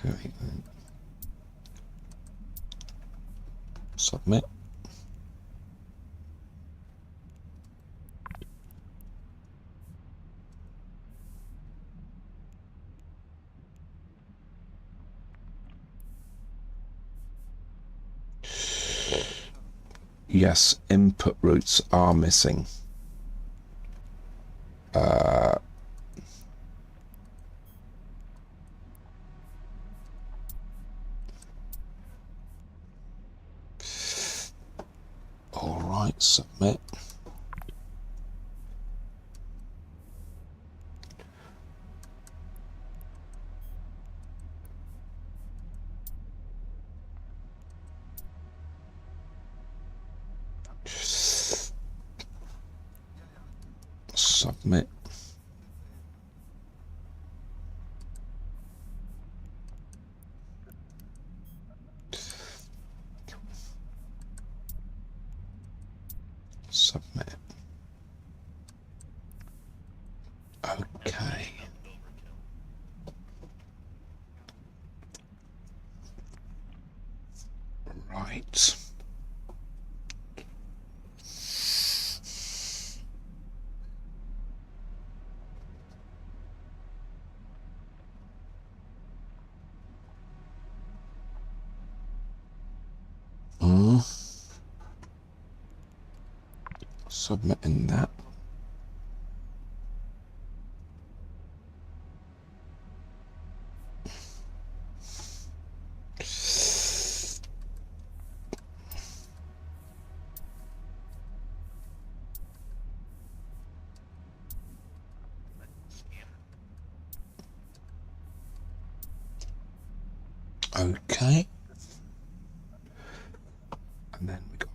okay, submit. Yes, input routes are missing. All right, submit. Submit. Submit. Okay. Right. Submitting that. Okay. And then we got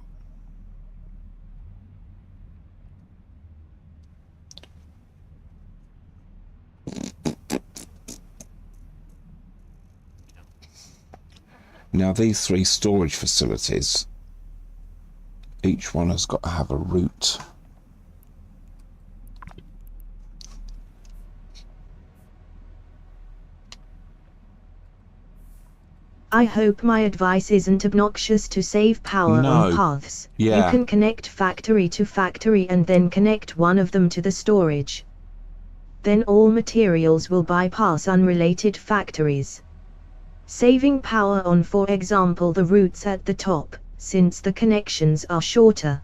now these 3 storage facilities, each one has got to have a route. I hope my advice isn't obnoxious to save power No. on paths. Yeah. You can connect factory to factory and then connect one of them to the storage. Then all materials will bypass unrelated factories. Saving power on, for example, the routes at the top, since the connections are shorter.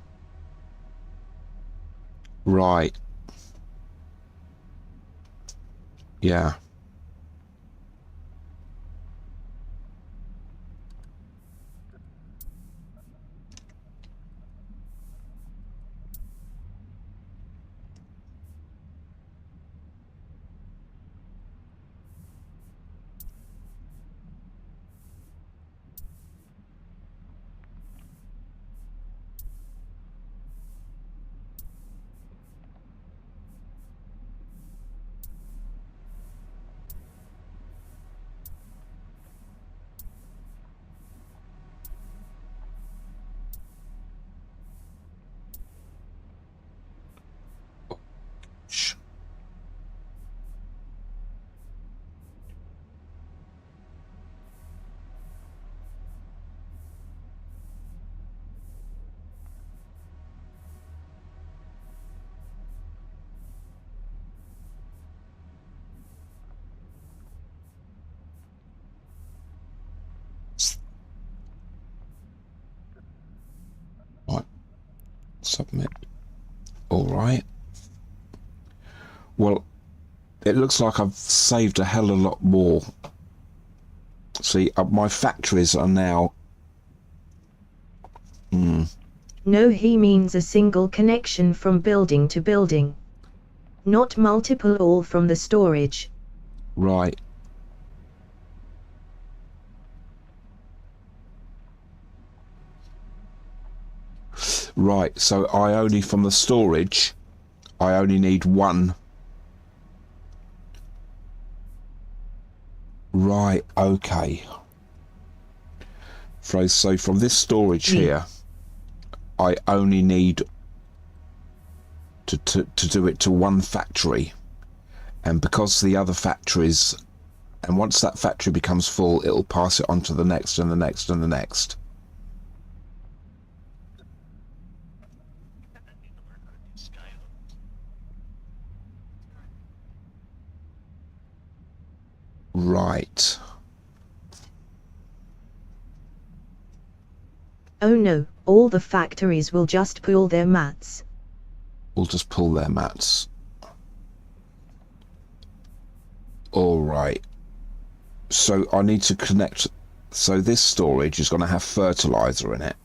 Right. Yeah. Right. Submit. All right. Well, it looks like I've saved a hell of a lot more. See, my factories are now... No, he means a single connection from building to building. Not multiple, all from the storage. Right. Right, so I only, from the storage, I only need one. Right, okay. So from this storage here, I only need to do it to one factory. And because the other factories, and once that factory becomes full, it'll pass it on to the next and the next and the next. I need to learn how to do Skyhook. Right. Oh no, all the factories will just pull their mats. We'll just pull their mats. All right. So I need to connect. So this storage is going to have fertilizer in it.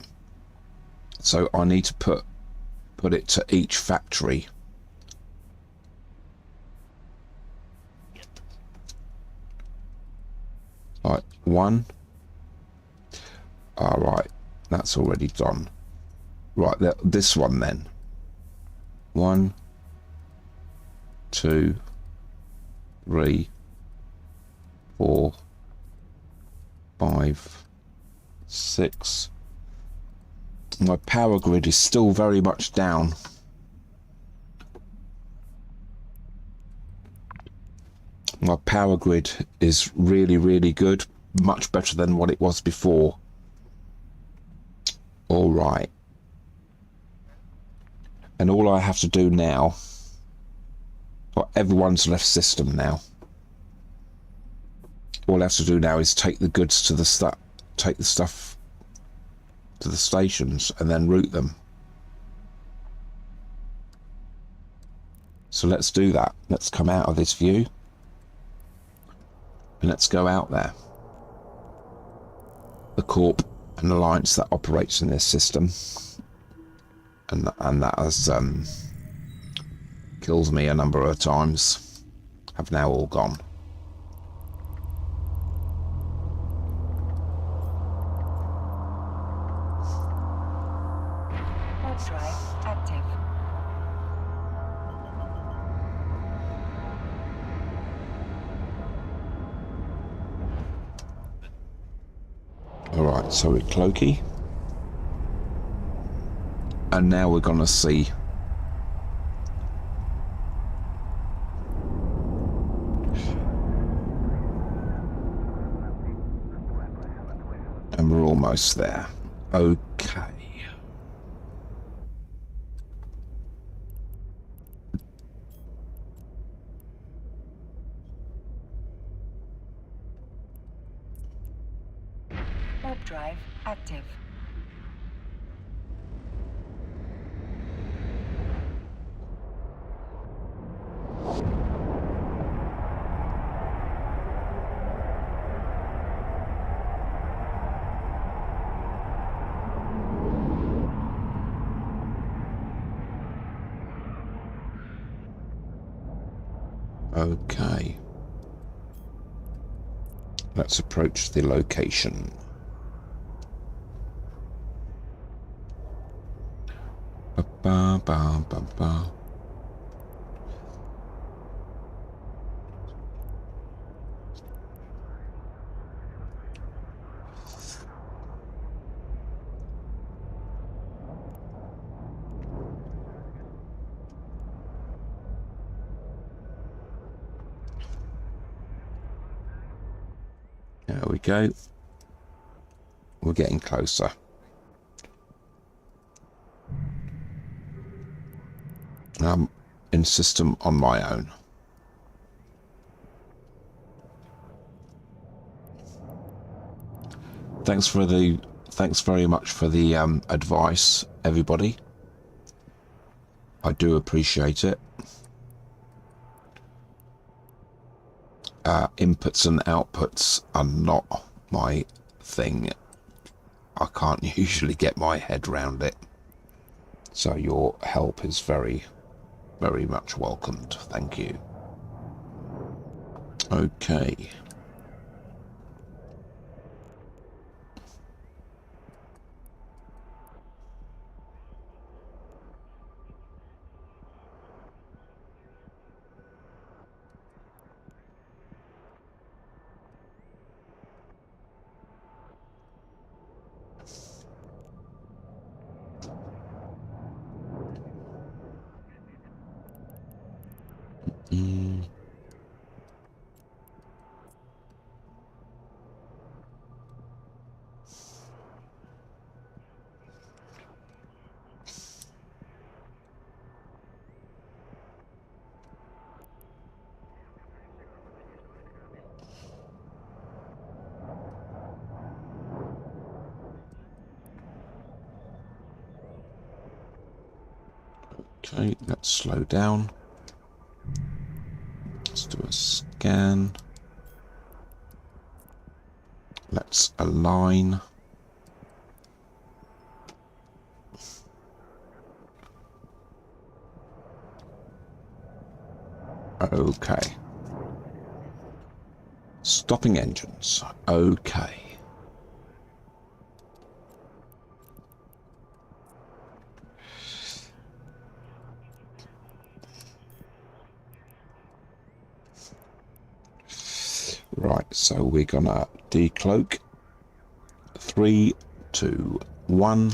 So I need to put it to each factory. Right, one. All right, that's already done. Right, this one then. 1, 2, 3, 4, 5, 6. My power grid is still very much down. My power grid is really, really good. Much better than what it was before. All right. And all I have to do now, well, everyone's left system now. All I have to do now is take the goods to the take the stuff to the stations and then route them. So let's do that. Let's come out of this view. And let's go out there. The Corp and Alliance that operates in this system. And that has kills me a number of times. Have now all gone. Warp drive active. Alright, so we're Clokey. And now we're gonna see and we're almost there. Okay. Warp drive active. Okay. Let's approach the location. Ba ba ba ba ba. There we go. We're getting closer. I'm in system on my own. Thanks very much for the advice, everybody. I do appreciate it. Inputs and outputs are not my thing. I can't usually get my head round it. So your help is very, very much welcomed. Thank you. Okay. Okay, let's slow down. Let's do a scan. Let's align. Okay. Stopping engines. Okay. Right, so we're gonna decloak. 3, 2, 1.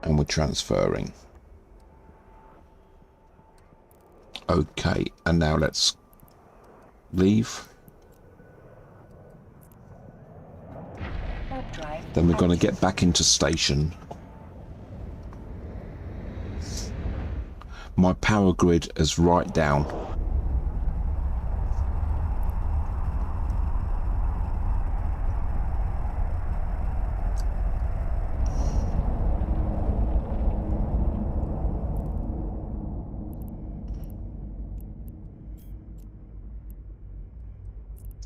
And we're transferring. Okay, and now let's leave. Then we're going to get back into station. My power grid is right down.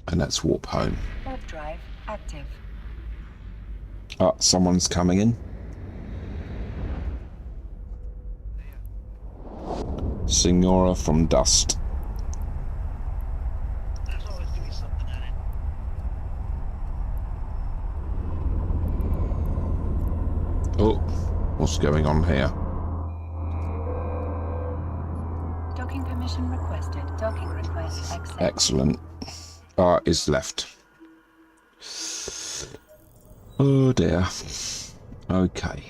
And let's warp home. Warp drive active. Ah, someone's coming in. Signora from Dust. There's always gonna be something at it. Oh, what's going on here? Docking permission requested. Docking request accepted. Excellent. Ah, is left. Oh dear. Okay.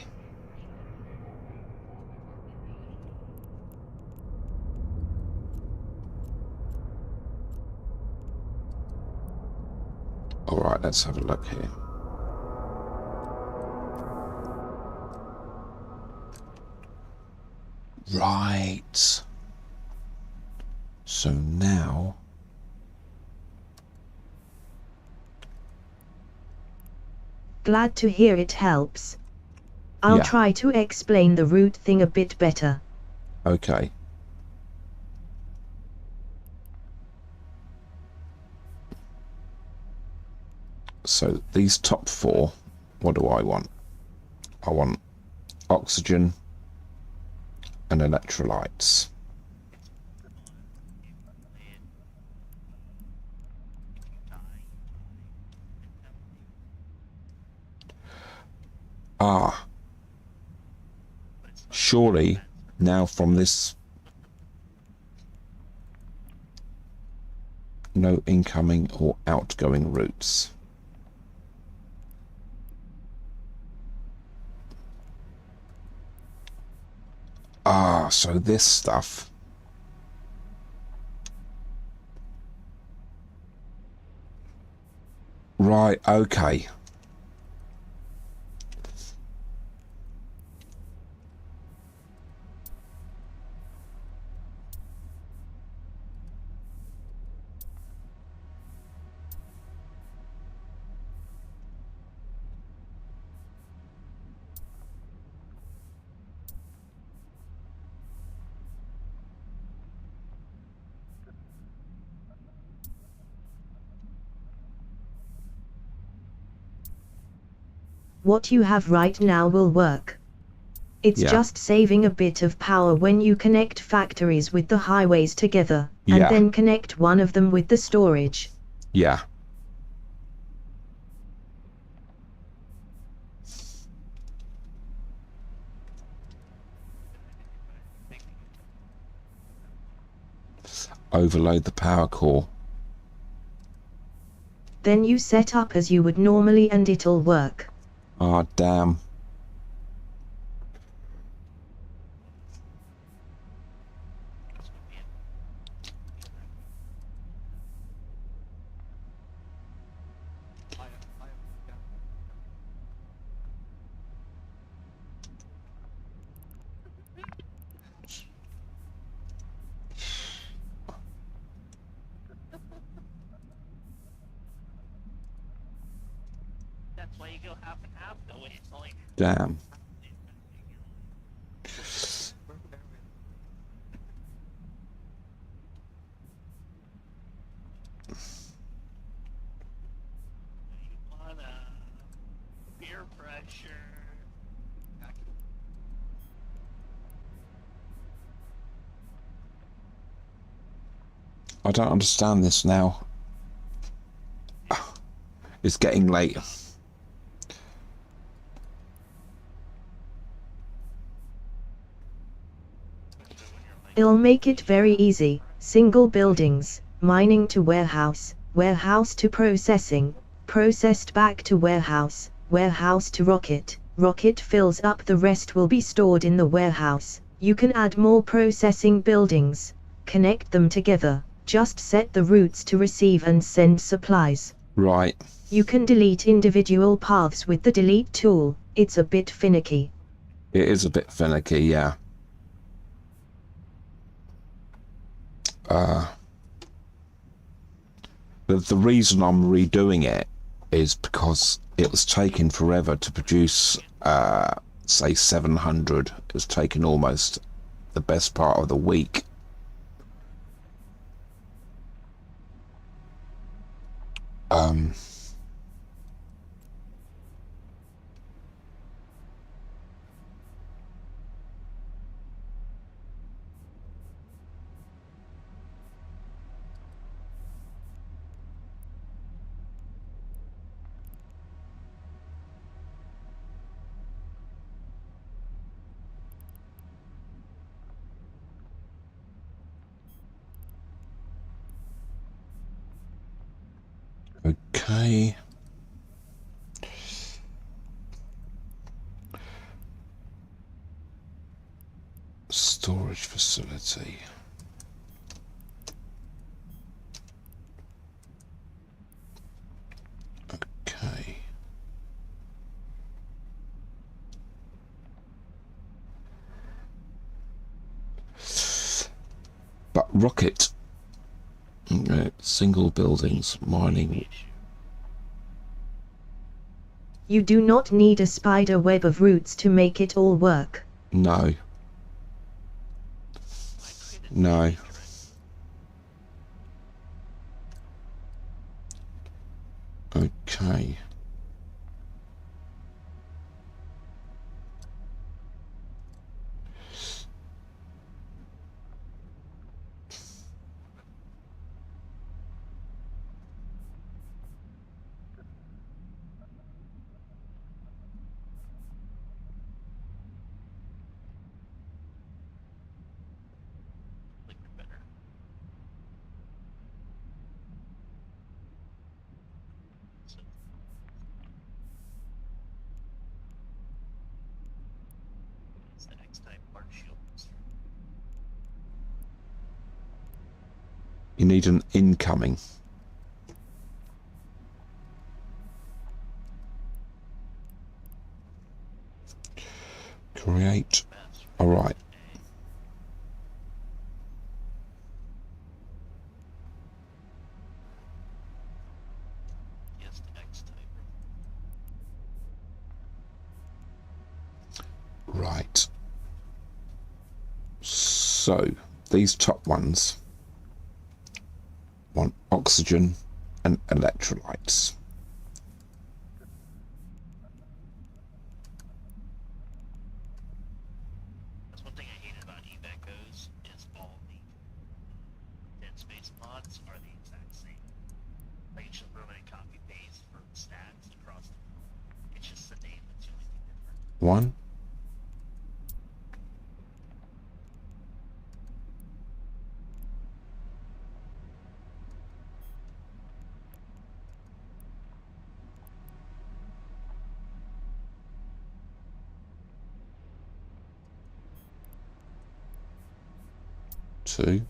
All right, let's have a look here. Right. So now... Glad to hear it helps. I'll Yeah. try to explain the route thing a bit better. Okay. So these top four, what do I want? I want oxygen and electrolytes. Ah. Surely now from this no incoming or outgoing routes. Ah, so this stuff. Right, okay. What you have right now will work. It's Yeah. just saving a bit of power when you connect factories with the highways together, and Yeah. then connect one of them with the storage. Yeah. Overload the power core. Then you set up as you would normally and it'll work. Ah, damn. That's why you go half and half though. It's like Damn. you wanna peer pressure. I don't understand this now. It's getting late. It'll make it very easy. Single buildings, mining to warehouse, warehouse to processing, processed back to warehouse, warehouse to rocket, rocket fills up, the rest will be stored in the warehouse. You can add more processing buildings, connect them together, just set the routes to receive and send supplies. Right. You can delete individual paths with the delete tool. It's a bit finicky. It is a bit finicky, yeah. The reason I'm redoing it is because it was taking forever to produce, say, 700. It was taking almost the best part of the week. Um, okay. Storage facility. Okay. But rocket, single buildings, mining. You do not need a spider web of routes to make it all work. No. No. Okay. Liquid better. So, it's the X-type part shield booster. You need an incoming. Create. Fast. All right. Yes, the X-type. Right. So these top ones want oxygen and electrolytes. That's one thing I hated about eVecos is all the dead space mods are the exact same. Like it's just literally copy paste for stats across the board. It's just the name that's the only thing different. One. Two.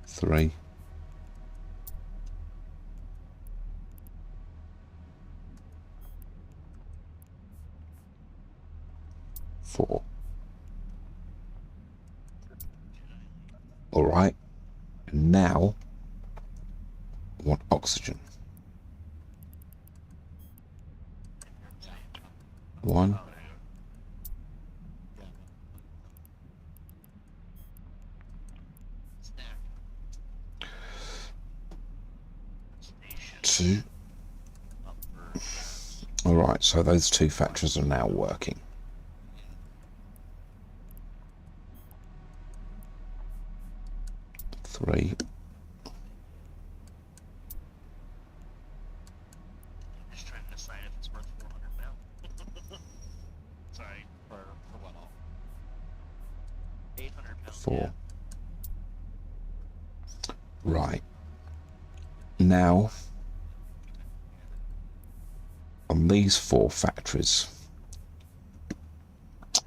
Three. Four. All right. And now I want oxygen. One. Oh, there you go. Snack. Station. Two. Upward. All right. So those two factors are now working. Three. I'm just trying to decide if it's worth 400 mil. Sorry. For what all? 800 mil. Four. Right. Now, on these four factories,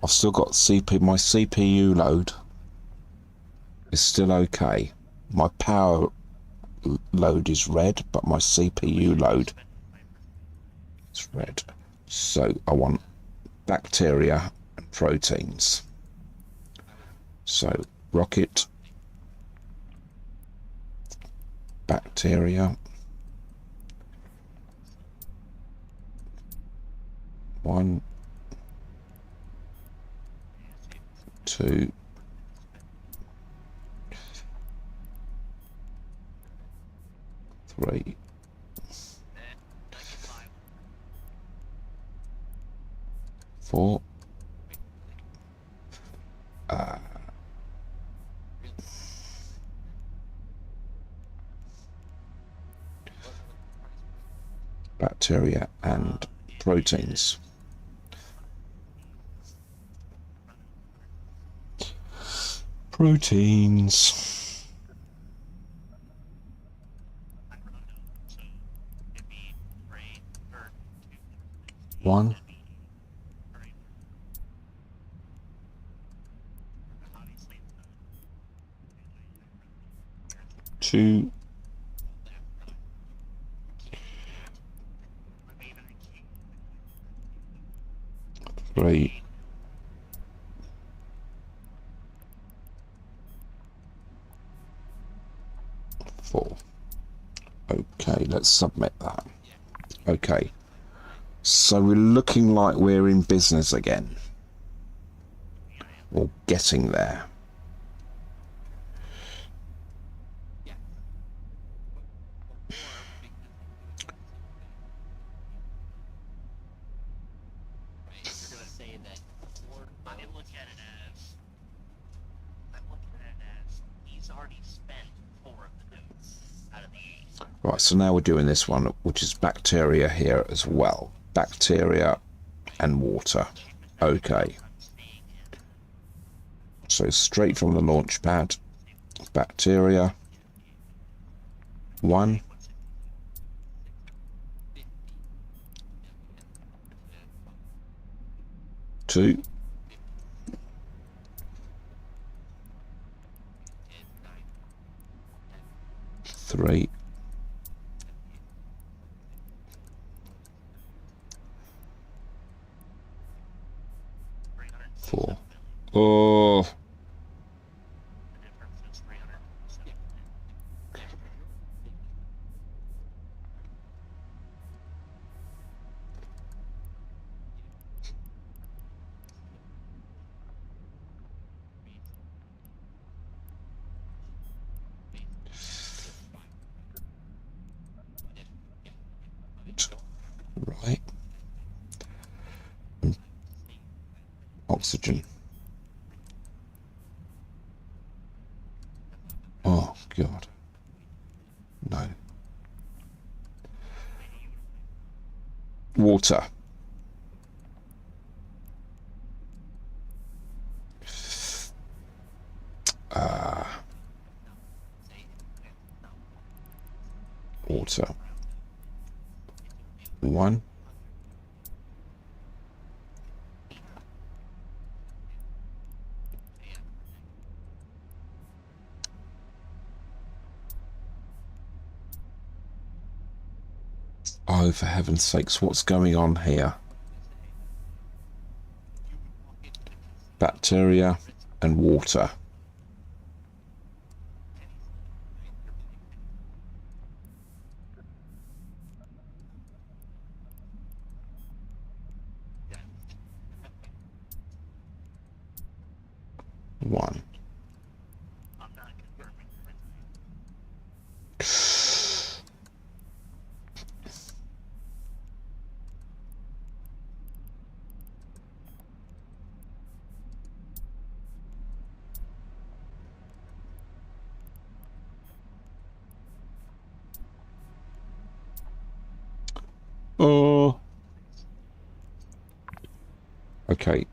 I've still got my CPU load is still okay. My power load is red, but my CPU load is red. So I want bacteria and proteins. So rocket, bacteria, one, 2, 3, 4. Bacteria and proteins. Proteins. So it'd be brain or 1, obviously 2, 3, 4. Okay, let's submit that. Okay, so we're looking like we're in business again, or getting there. You're gonna say that Ford I look at it as I'm looking at it as he's already spent 4 of the notes out of the 8. Right, so now we're doing this one, which is bacteria here as well. Bacteria and water. Okay. So straight from the launch pad, bacteria. 1, 2, 3, 4. Oh, The difference is 307. right. Oxygen. Oh, God. No. Water. Water. 1, 'Oh, for heaven's sakes, what's going on here? Bacteria and water. One. I'm not confirming. Oh. Okay.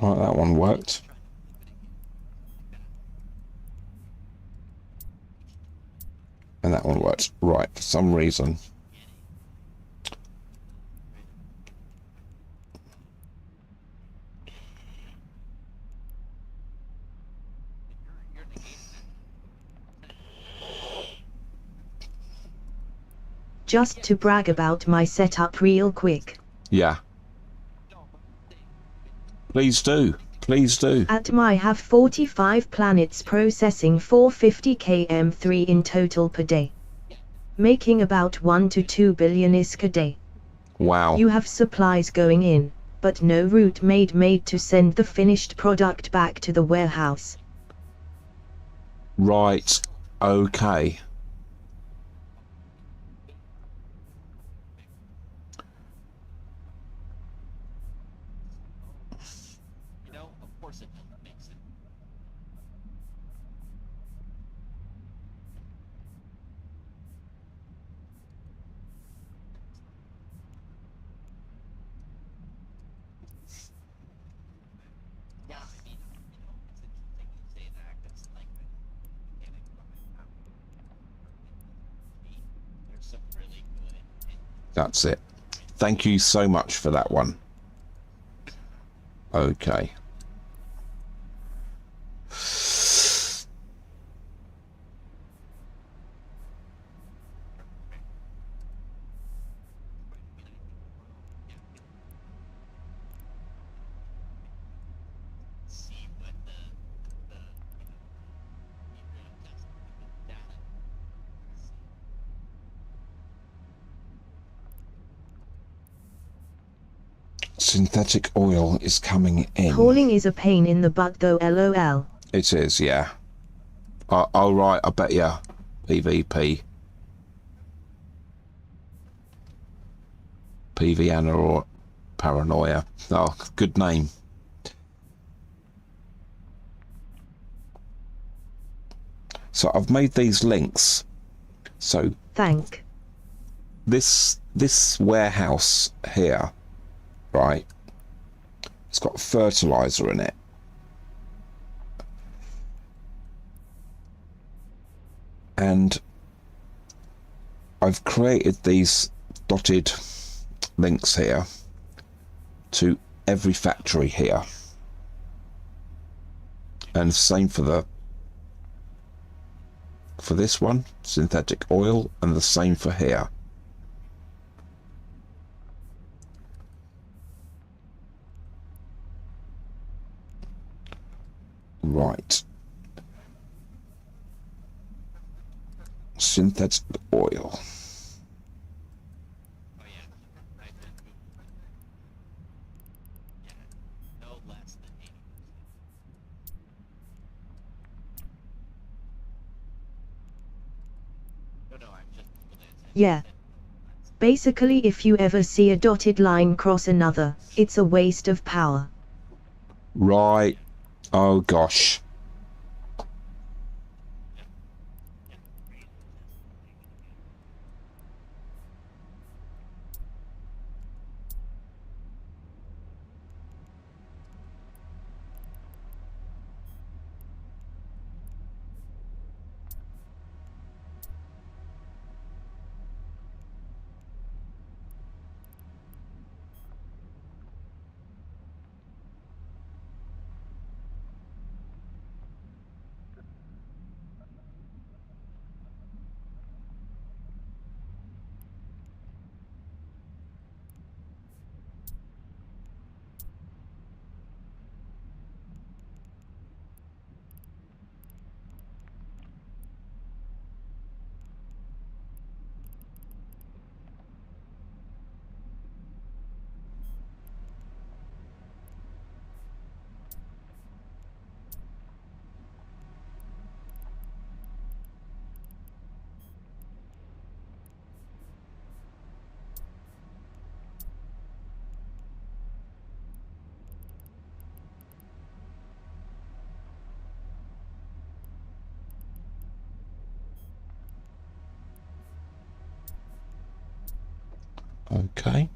Right, that one worked. And that one worked. Right, for some reason. Just to brag about my setup real quick. Yeah. Please do. Please do. At my have 45 planets processing 450 km3 in total per day. Making about 1 to 2 billion ISK a day. Wow. You have supplies going in, but no route made to send the finished product back to the warehouse. Right. Okay. You know, of course it doesn't make sense. Yeah, I mean, you know, it's interesting you say that because, like, mechanics there's some really good. That's it. Thank you so much for that one. Okay. See what the you know, test data. Synthetic oil is coming in. Hauling is a pain in the butt though, lol. It is, yeah. Oh, right, I bet you. PvP. PVana or Paranoia. Oh, good name. So I've made these links. So Thank. this warehouse here, right? It's got fertilizer in it. And I've created these dotted links here to every factory here. And same for this one, synthetic oil, and the same for here. Right. Synthetic oil. Oh yeah, I think yeah, no less than 80%. No, I'm just Yeah. Basically, if you ever see a dotted line cross another, it's a waste of power. Right. Oh gosh. Okay.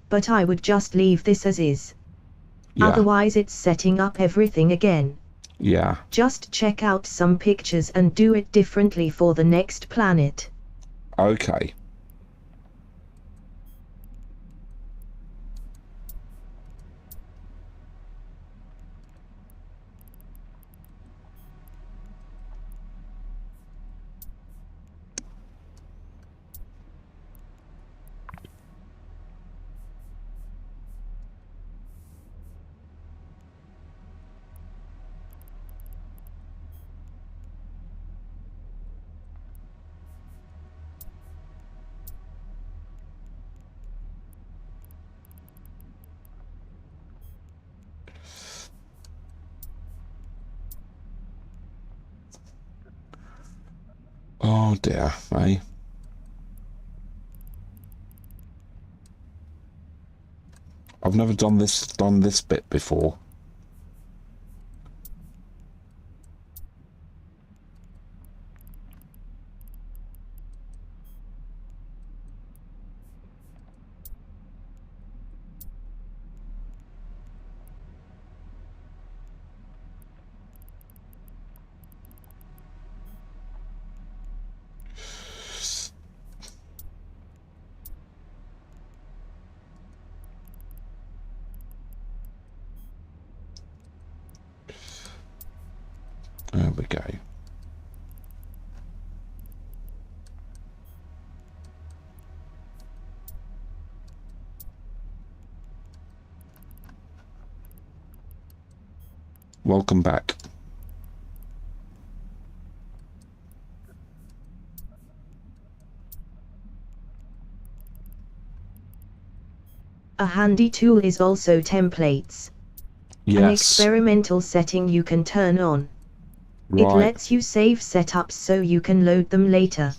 But I would just leave this as is. Yeah. Otherwise it's setting up everything again. Yeah. Just check out some pictures and do it differently for the next planet. Okay. Oh dear, eh? I've never done this bit before. There we go. Welcome back. A handy tool is also templates. An Yes. experimental setting you can turn on. It Right. lets you save setups so you can load them later.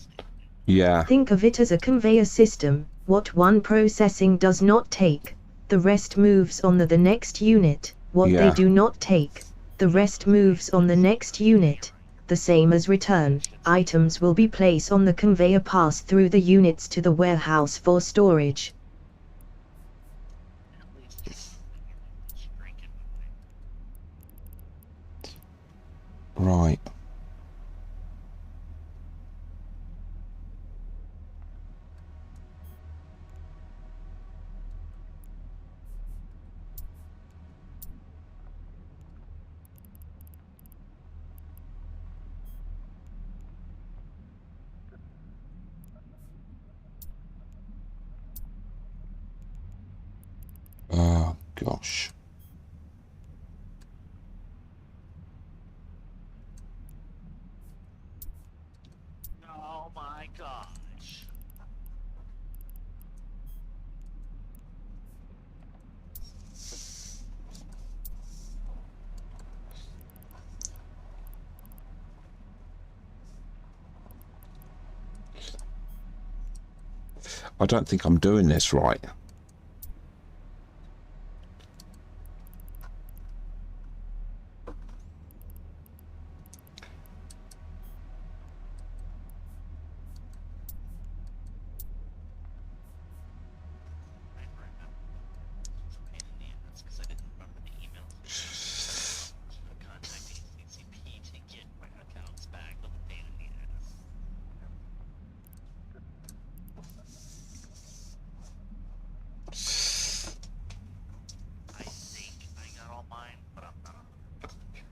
Yeah. Think of it as a conveyor system. What one processing does not take, the rest moves on the next unit. What they Yeah. do not take, the rest moves on the next unit. The same as return. Items will be placed on the conveyor pass through the units to the warehouse for storage. At least it's drinking with me. Right. Oh gosh. Oh my gosh. I don't think I'm doing this right. I remember. It's a pain in the ass because I didn't remember the emails. Contacting CCP to get my accounts back was a pain in the ass. I think I got all mine, but I'm not 100% sure.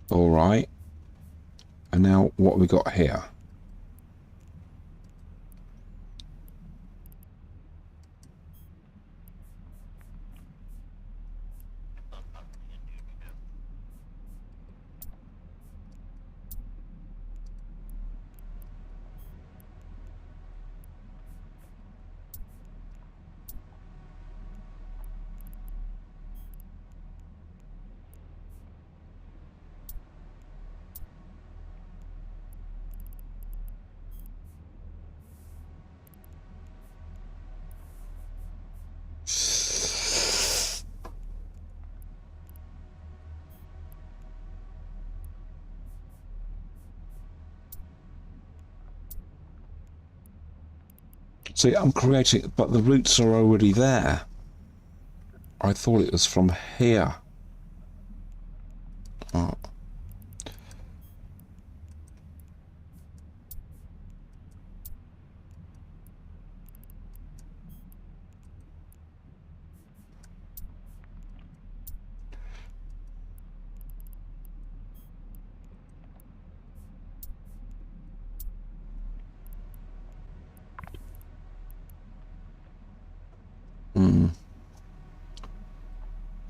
All right. And now what have we got here? See, I'm creating, but the roots are already there. I thought it was from here. Oh.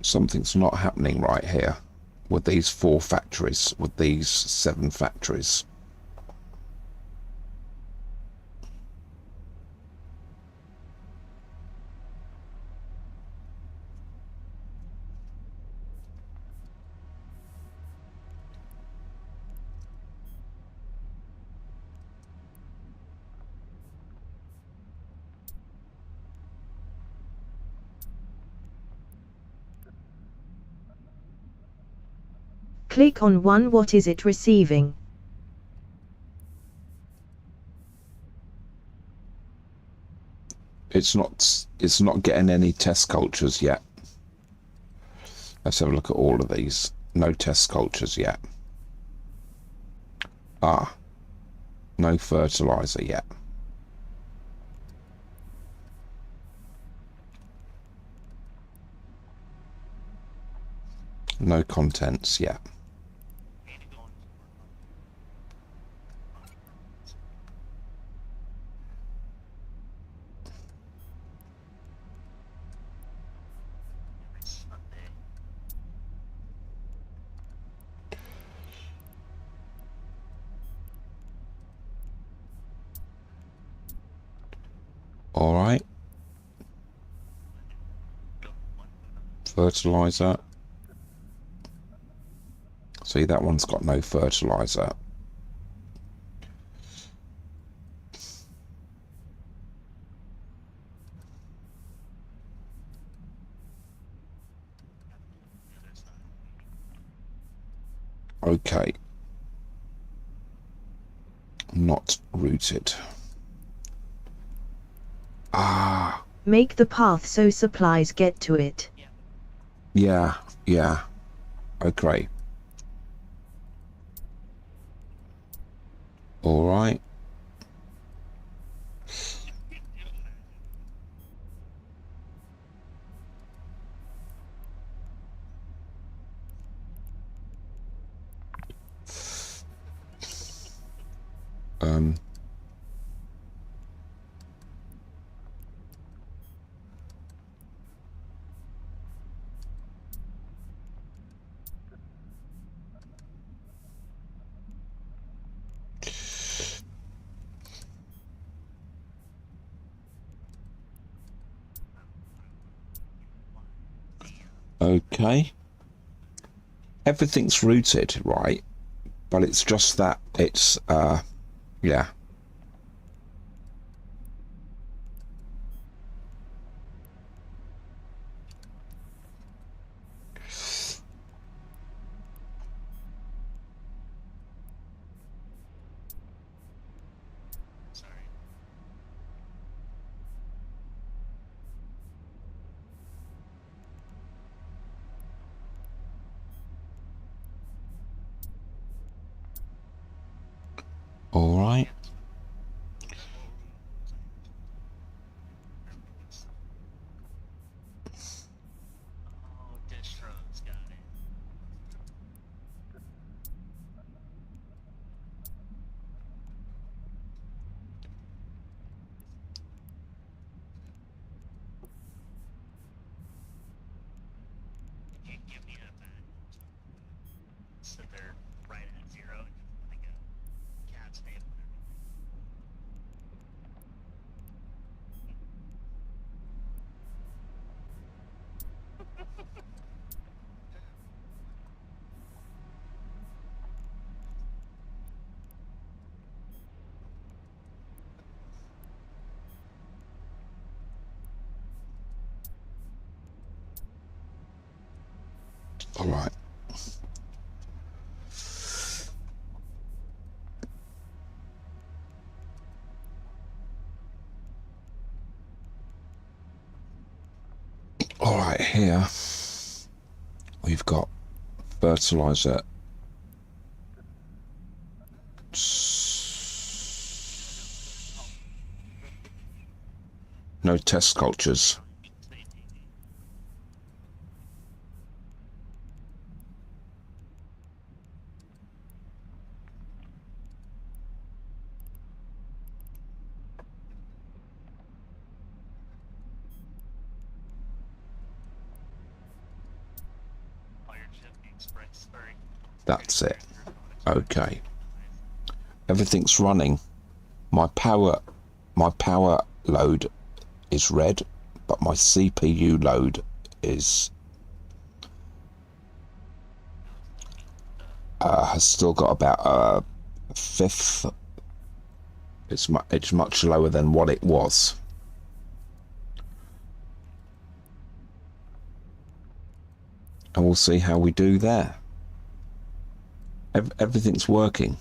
Something's not happening right here with these 4 factories, with these 7 factories. Click on one. What is it receiving? It's not getting any test cultures yet. Let's have a look at all of these. No test cultures yet. Ah, no fertilizer yet. No contents yet. All right. Fertilizer. See, that one's got no fertilizer. Okay. Not rooted. Ah. Make the path so supplies get to it. Yeah, yeah. Okay. All right. Okay. Everything's rooted, right? But it's just that it's, yeah. All right. Oh, Distro's got it. You can give me a bad so they're right at 0 and like a cat's name. All right. All right, here we've got fertilizer. No test cultures. That's it. Okay. Everything's running. My power load is red, but my CPU load is has still got about a fifth. It's much lower than what it was. And we'll see how we do there. Everything's working.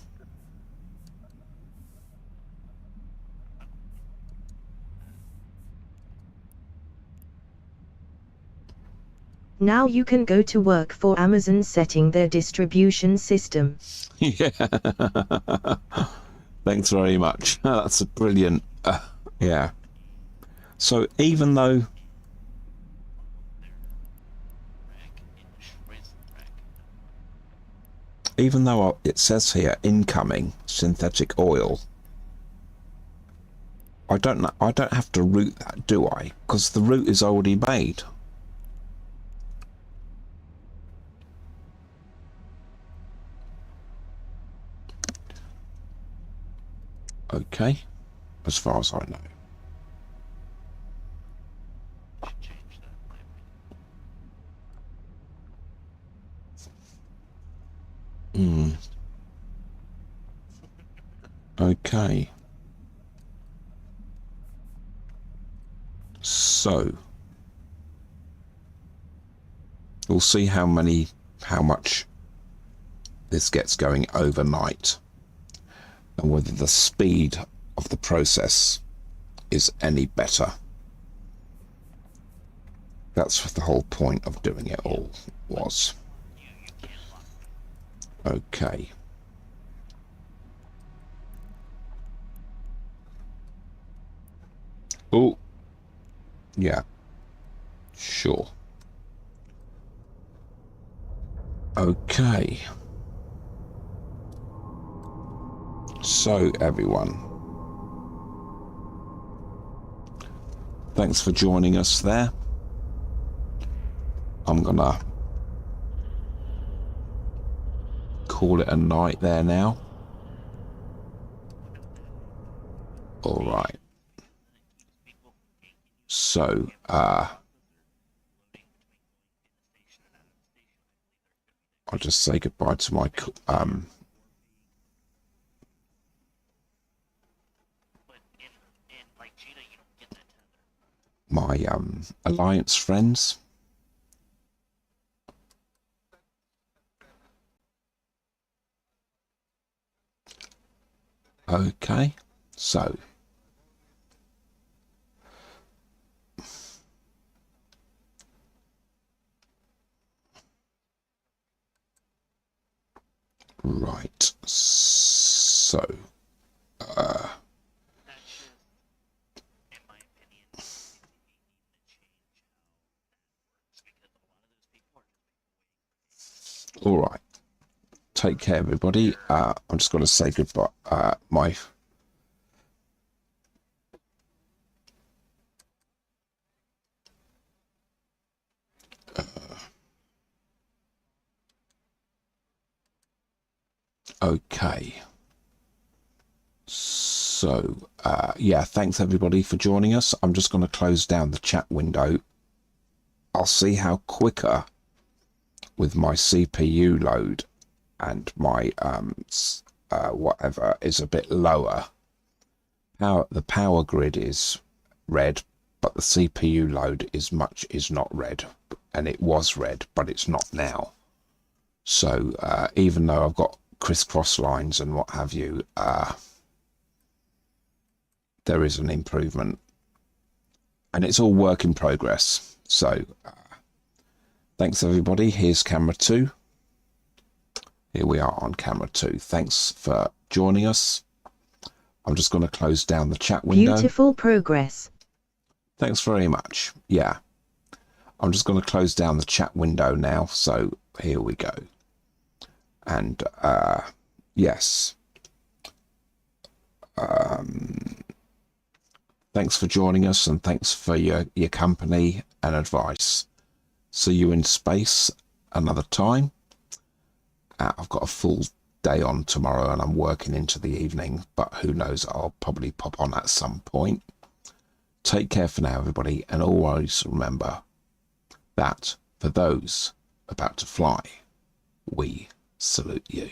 Now you can go to work for Amazon setting their distribution system. Yeah. Thanks very much. That's a brilliant. Yeah. So even though it says here incoming synthetic oil, I don't have to route that, do I? Because the route is already made. Okay, as far as I know. Okay. So we'll see how much this gets going overnight, and whether the speed of the process is any better. That's the whole point of doing it all was. Okay. Oh, yeah, sure. Okay. So, everyone, thanks for joining us there. I'm gonna call it a night there now. All right. So, I'll just say goodbye to my alliance friends. Okay, so right, so all right. Take care, everybody. I'm just going to say goodbye. Okay. So, yeah, thanks everybody for joining us. I'm just going to close down the chat window. I'll see how quicker with my CPU load and my whatever is a bit lower. The power grid is red, but the CPU load is not red, and it was red, but it's not now. So even though I've got crisscross lines and what have you, there is an improvement, and it's all work in progress. So thanks everybody. Here's camera 2. Here we are on camera 2. Thanks for joining us. I'm just going to close down the chat window. Beautiful progress. Thanks very much. Yeah. I'm just going to close down the chat window now. So here we go. And yes. Thanks for joining us, and thanks for your company and advice. See you in space another time. I've got a full day on tomorrow and I'm working into the evening, but who knows, I'll probably pop on at some point. Take care for now, everybody, and always remember that for those about to fly, we salute you.